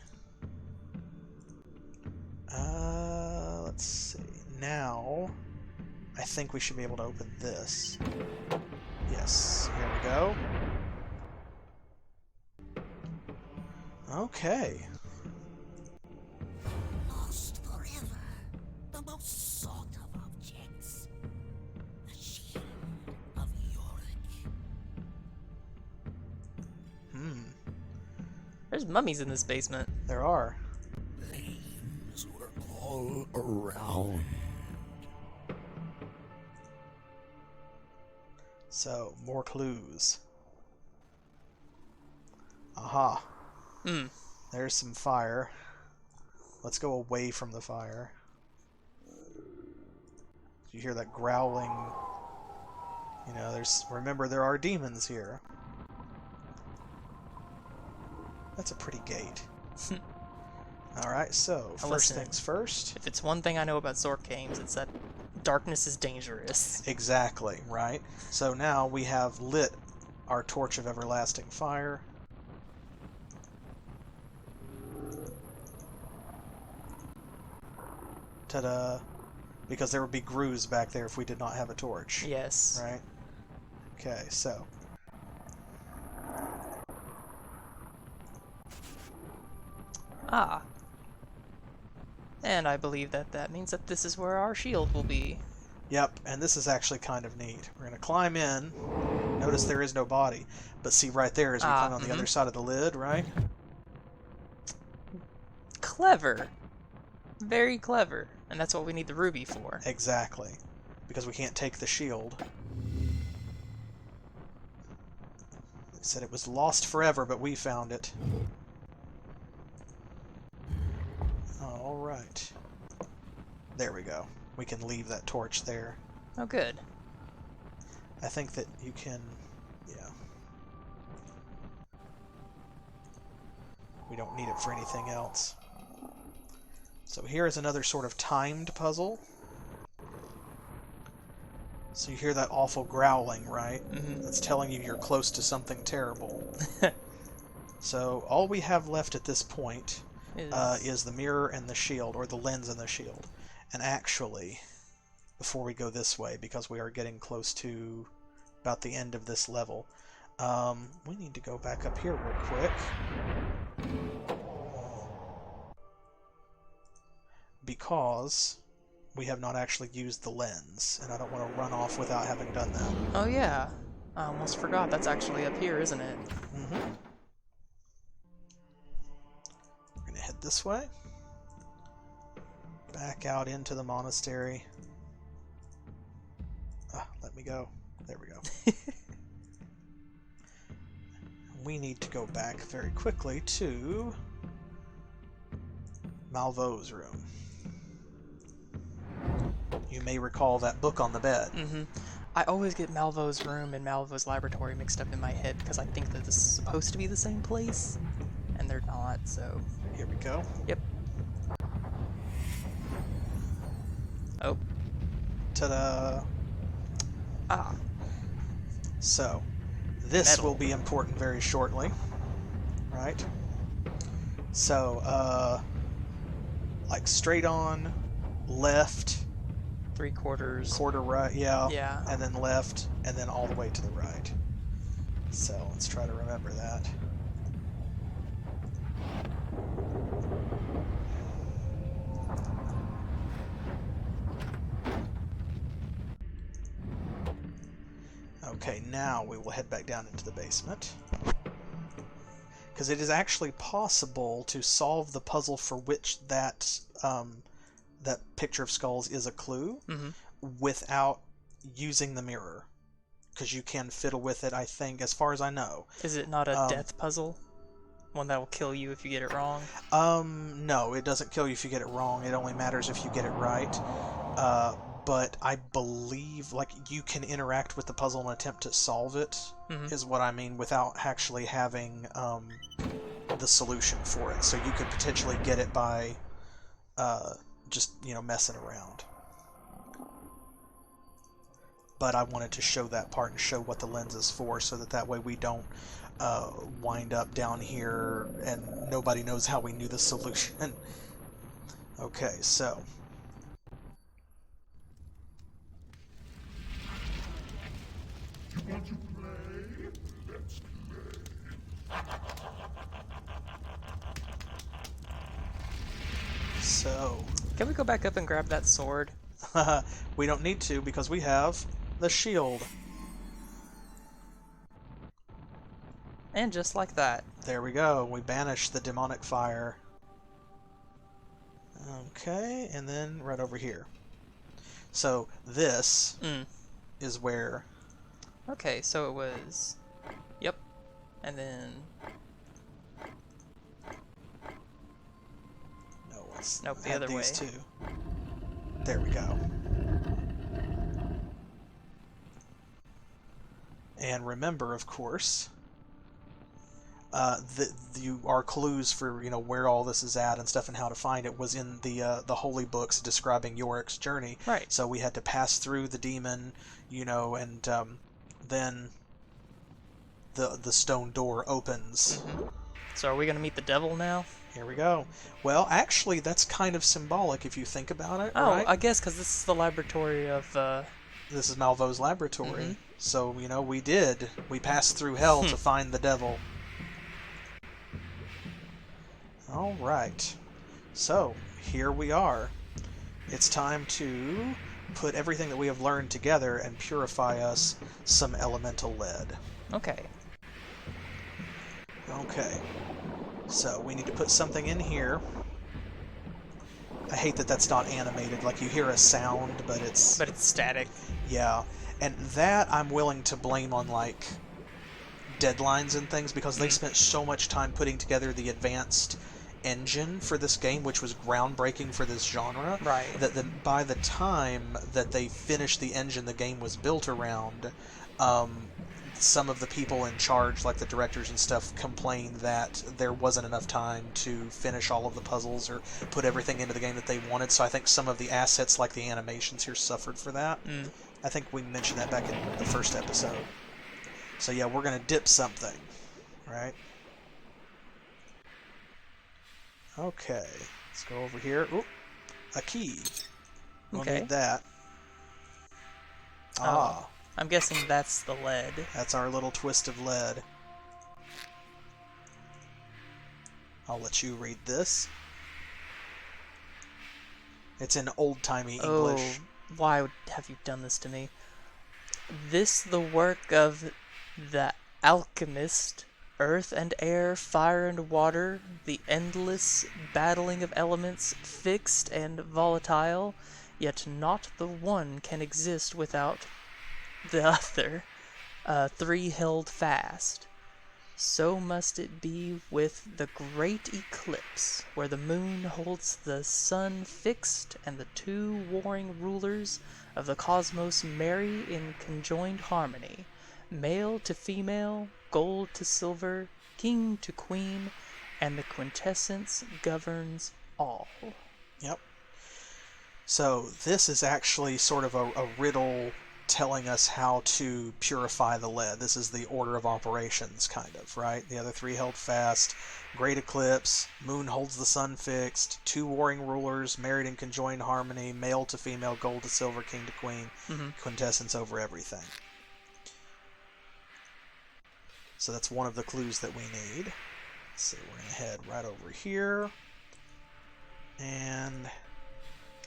Let's see. Now, I think we should be able to open this. Yes, here we go. Okay. Lost forever. The most sought of objects. The shield of Yorick. There's mummies in this basement. There are. Flames all around. So, more clues. Aha. There's some fire. Let's go away from the fire. You hear that growling. You know, remember there are demons here. That's a pretty gate. Alright, so, first things first. If it's one thing I know about Zork games, it's that darkness is dangerous. Exactly, right? So now we have lit our torch of everlasting fire. Ta-da! Because there would be grooves back there if we did not have a torch. Yes. Right? Okay, so. Ah. And I believe that means that this is where our shield will be. Yep, and this is actually kind of neat. We're going to climb in. Notice there is no body. But see right there as we climb on the other side of the lid, right? Clever. Very clever. And that's what we need the ruby for. Exactly. Because we can't take the shield. They said it was lost forever, but we found it. Alright. There we go. We can leave that torch there. Oh, good. I think that you can... yeah. We don't need it for anything else. So here is another sort of timed puzzle. So you hear that awful growling, right? That's telling you you're close to something terrible. So all we have left at this point is the mirror and the shield, or the lens and the shield. And actually, before we go this way, because we are getting close to about the end of this level, we need to go back up here real quick. Because we have not actually used the lens, and I don't want to run off without having done that. Oh yeah, I almost forgot. That's actually up here, isn't it? We're gonna head this way. Back out into the monastery. Let me go. There we go. We need to go back very quickly to Malveaux's room. You may recall that book on the bed. I always get Malveaux's room and Malveaux's laboratory mixed up in my head because I think that this is supposed to be the same place, and they're not, so... Here we go. Yep. Oh. Ta-da! Ah. So, this will be important very shortly. Right? So, like straight on, left... 3/4. Quarter right, yeah. Yeah. And then left, and then all the way to the right. So, let's try to remember that. Okay, now we will head back down into the basement. Because it is actually possible to solve the puzzle for which that that picture of skulls is a clue without using the mirror. Because you can fiddle with it, I think, as far as I know. Is it not a death puzzle? One that will kill you if you get it wrong? No, it doesn't kill you if you get it wrong. It only matters if you get it right. But I believe, like, you can interact with the puzzle and attempt to solve it, is what I mean, without actually having the solution for it. So you could potentially get it by just, you know, messing around. But I wanted to show that part and show what the lens is for, so that way we don't wind up down here and nobody knows how we knew the solution. Okay, so... You want to play? Let's play. So... Can we go back up and grab that sword? We don't need to, because we have the shield. And just like that. There we go. We banish the demonic fire. Okay, and then right over here. So this is where... Okay, so it was... Yep. And then... No, it's nope, the other way. these two. There we go. And remember, of course, our clues for where all this is at and stuff and how to find it was in the holy books describing Yorick's journey. Right. So we had to pass through the demon, and then the stone door opens. So are we gonna meet the devil now? Here we go. Well, actually, that's kind of symbolic if you think about it. Oh, right? I guess because this is the laboratory of. This is Malveau's laboratory. So we passed through hell to find the devil. All right. So here we are. It's time to put everything that we have learned together and purify us some elemental lead. Okay. Okay. So we need to put something in here. I hate that that's not animated. Like, you hear a sound, but it's... But it's static. Yeah. And that I'm willing to blame on, like, deadlines and things, because they spent so much time putting together the advanced engine for this game, which was groundbreaking for this genre. Right. That by the time that they finished the engine the game was built around, some of the people in charge, like the directors and stuff, complained that there wasn't enough time to finish all of the puzzles or put everything into the game that they wanted. So I think some of the assets, like the animations here, suffered for that. I think we mentioned that back in the first episode. So yeah, we're going to dip something, right? Okay, let's go over here. Oop, a key. We'll need that. Ah. I'm guessing that's the lead. That's our little twist of lead. I'll let you read this. It's in old-timey English. Why have you done this to me? This the work of the alchemist, earth and air, fire and water, the endless battling of elements, fixed and volatile, yet not the one can exist without the other, three held fast. So must it be with the great eclipse, where the moon holds the sun fixed, and the two warring rulers of the cosmos marry in conjoined harmony, male to female, gold to silver, king to queen, and the quintessence governs all. Yep. So this is actually sort of a riddle telling us how to purify the lead. This is the order of operations, kind of, right? The other three held fast, great eclipse, moon holds the sun fixed, two warring rulers married in conjoined harmony, male to female, gold to silver, king to queen, quintessence over everything. So that's one of the clues that we need. Let's see, we're going to head right over here. And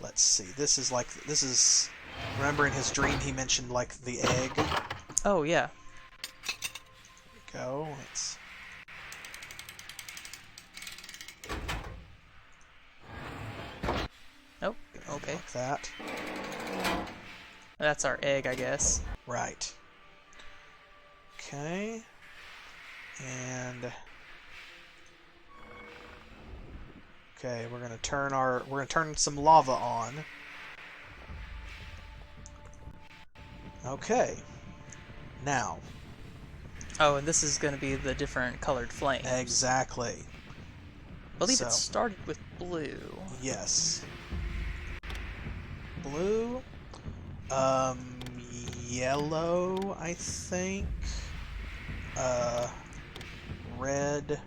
let's see, this is, remember in his dream he mentioned, like, the egg? Oh, yeah. There we go, let's... Oh, okay. Like that. That's our egg, I guess. Right. Okay. And... okay, we're gonna turn some lava on. Okay. Now. Oh, and this is gonna be the different colored flames. Exactly. I believe it started with blue. Yes. Blue. Yellow, I think. Red.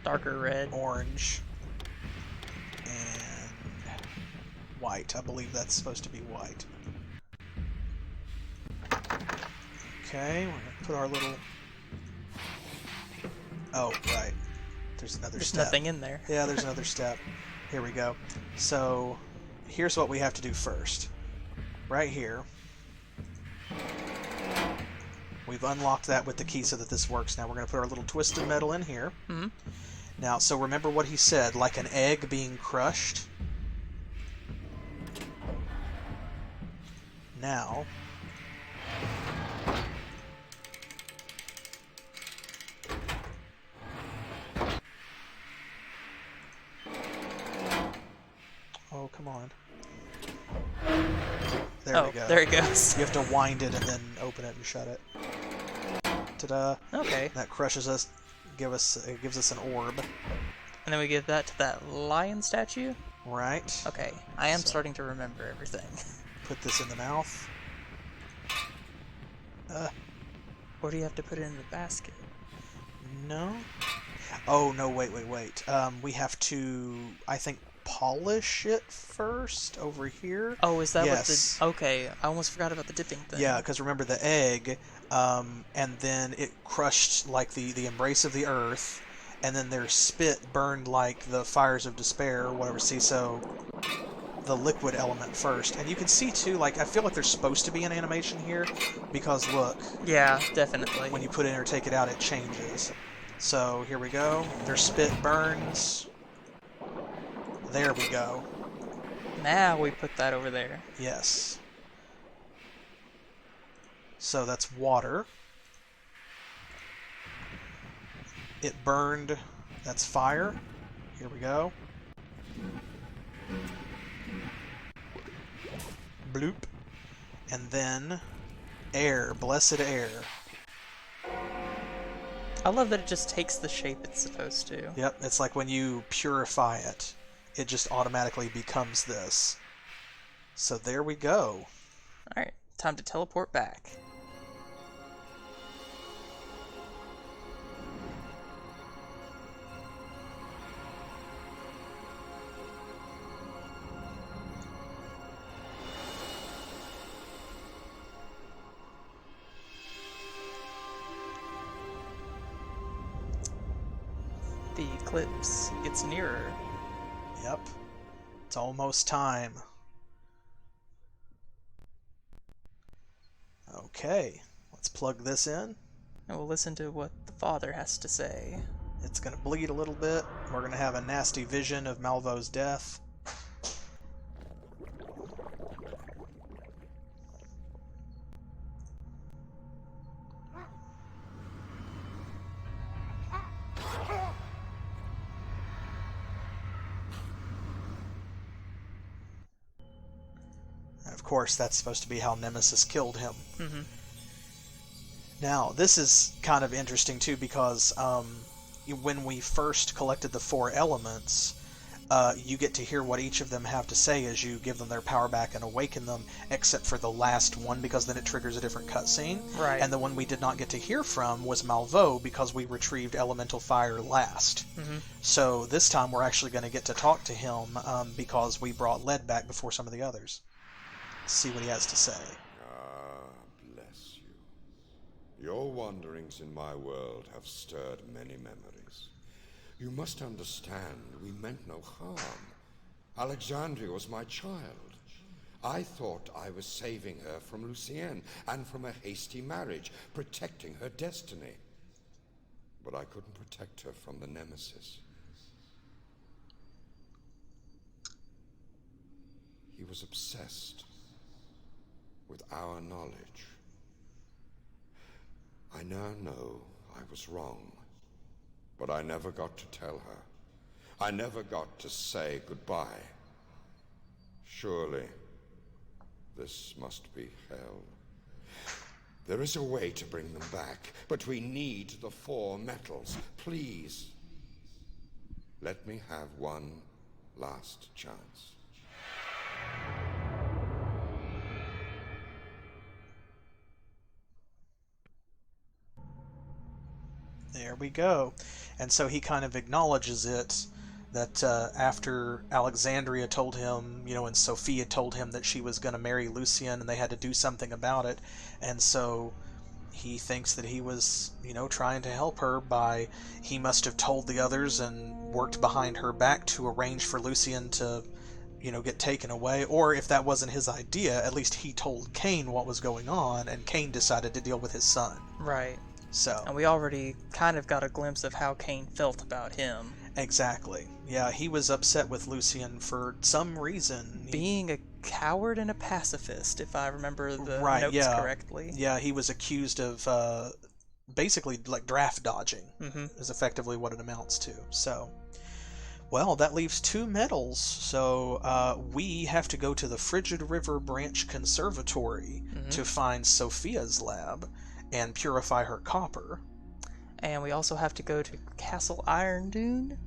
Darker red. Orange. And white. I believe that's supposed to be white. Okay, we're going to put our little... oh, right. There's another step. There's nothing in there. Yeah, there's another step. Here we go. So, here's what we have to do first. Right here. We've unlocked that with the key so that this works. Now we're going to put our little twisted metal in here. Now, so remember what he said, like an egg being crushed. Now, oh, come on. There we go. There it goes. You have to wind it and then open it and shut it. Ta-da. Okay. That crushes us. It gives us an orb. And then we give that to that lion statue? Right. Okay. I am starting to remember everything. Put this in the mouth. Or do you have to put it in the basket? No. Oh, no, wait. We have to, I think, polish it first over here. Oh, is that yes. what the... Okay, I almost forgot about the dipping thing. Yeah, because remember the egg, and then it crushed like the embrace of the earth, and then their spit burned like the fires of despair or whatever. See, so the liquid element first. And you can see too, like, I feel like there's supposed to be an animation here, because look. Yeah, definitely. When you put it in or take it out, it changes. So here we go. Their spit burns. There we go. Now we put that over there. Yes. So that's water. It burned. That's fire. Here we go. Bloop. And then air. Blessed air. I love that it just takes the shape it's supposed to. Yep, it's like when you purify it, it just automatically becomes this. So there we go. Alright, time to teleport back. The eclipse gets nearer. Yep. It's almost time. Okay, let's plug this in. And we'll listen to what the Father has to say. It's going to bleed a little bit. We're going to have a nasty vision of Malveau's death. Of course, that's supposed to be how Nemesis killed him. Mm-hmm. Now, this is kind of interesting, too, because when we first collected the 4 elements, you get to hear what each of them have to say as you give them their power back and awaken them, except for the last one, because then it triggers a different cutscene. Right. And the one we did not get to hear from was Malveaux, because we retrieved Elemental Fire last. Mm-hmm. So this time we're actually going to get to talk to him, because we brought Lead back before some of the others. Let's see what he has to say. Ah, bless you. Your wanderings in my world have stirred many memories. You must understand, we meant no harm. Alexandria was my child. I thought I was saving her from Lucienne and from a hasty marriage, protecting her destiny. But I couldn't protect her from the Nemesis. He was obsessed with our knowledge. I now know I was wrong, but I never got to tell her. I never got to say goodbye. Surely, this must be hell. There is a way to bring them back, but we need the 4 metals. Please, let me have one last chance. There we go. And so he kind of acknowledges it, that after Alexandria told him, and Sophia told him that she was going to marry Lucian and they had to do something about it, and so he thinks that he was, trying to help her by, he must have told the others and worked behind her back to arrange for Lucian to, get taken away, or if that wasn't his idea, at least he told Cain what was going on, and Cain decided to deal with his son. Right. So. And we already kind of got a glimpse of how Cain felt about him. Exactly. Yeah, he was upset with Lucian for some reason. Being a coward and a pacifist, if I remember the Right, notes yeah. correctly. Yeah, he was accused of basically like draft dodging, is effectively what it amounts to. So, well, that leaves 2 medals. So we have to go to the Frigid River Branch Conservatory to find Sophia's lab and purify her copper. And we also have to go to Castle Iron Dune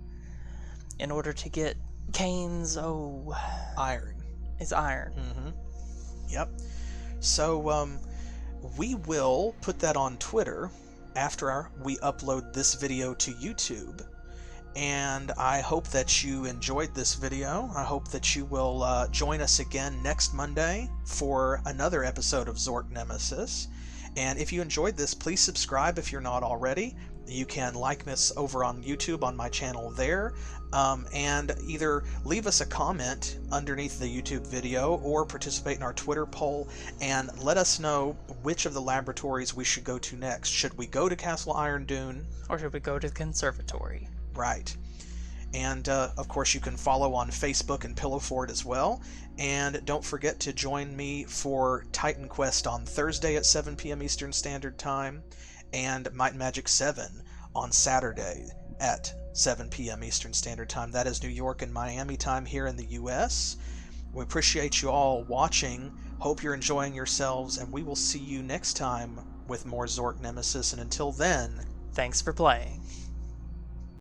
in order to get Kane's, iron. His iron. Yep. So we will put that on Twitter after we upload this video to YouTube. And I hope that you enjoyed this video. I hope that you will join us again next Monday for another episode of Zork Nemesis. And if you enjoyed this, please subscribe if you're not already. You can like us over on YouTube on my channel there, and either leave us a comment underneath the YouTube video or participate in our Twitter poll and let us know which of the laboratories we should go to next. Should we go to Castle Iron Dune? Or should we go to the conservatory? Right. And, of course, you can follow on Facebook and Pillow Fort as well. And don't forget to join me for Titan Quest on Thursday at 7 p.m. Eastern Standard Time, and Might and Magic 7 on Saturday at 7 p.m. Eastern Standard Time. That is New York and Miami time here in the U.S. We appreciate you all watching. Hope you're enjoying yourselves, and we will see you next time with more Zork Nemesis. And until then, thanks for playing.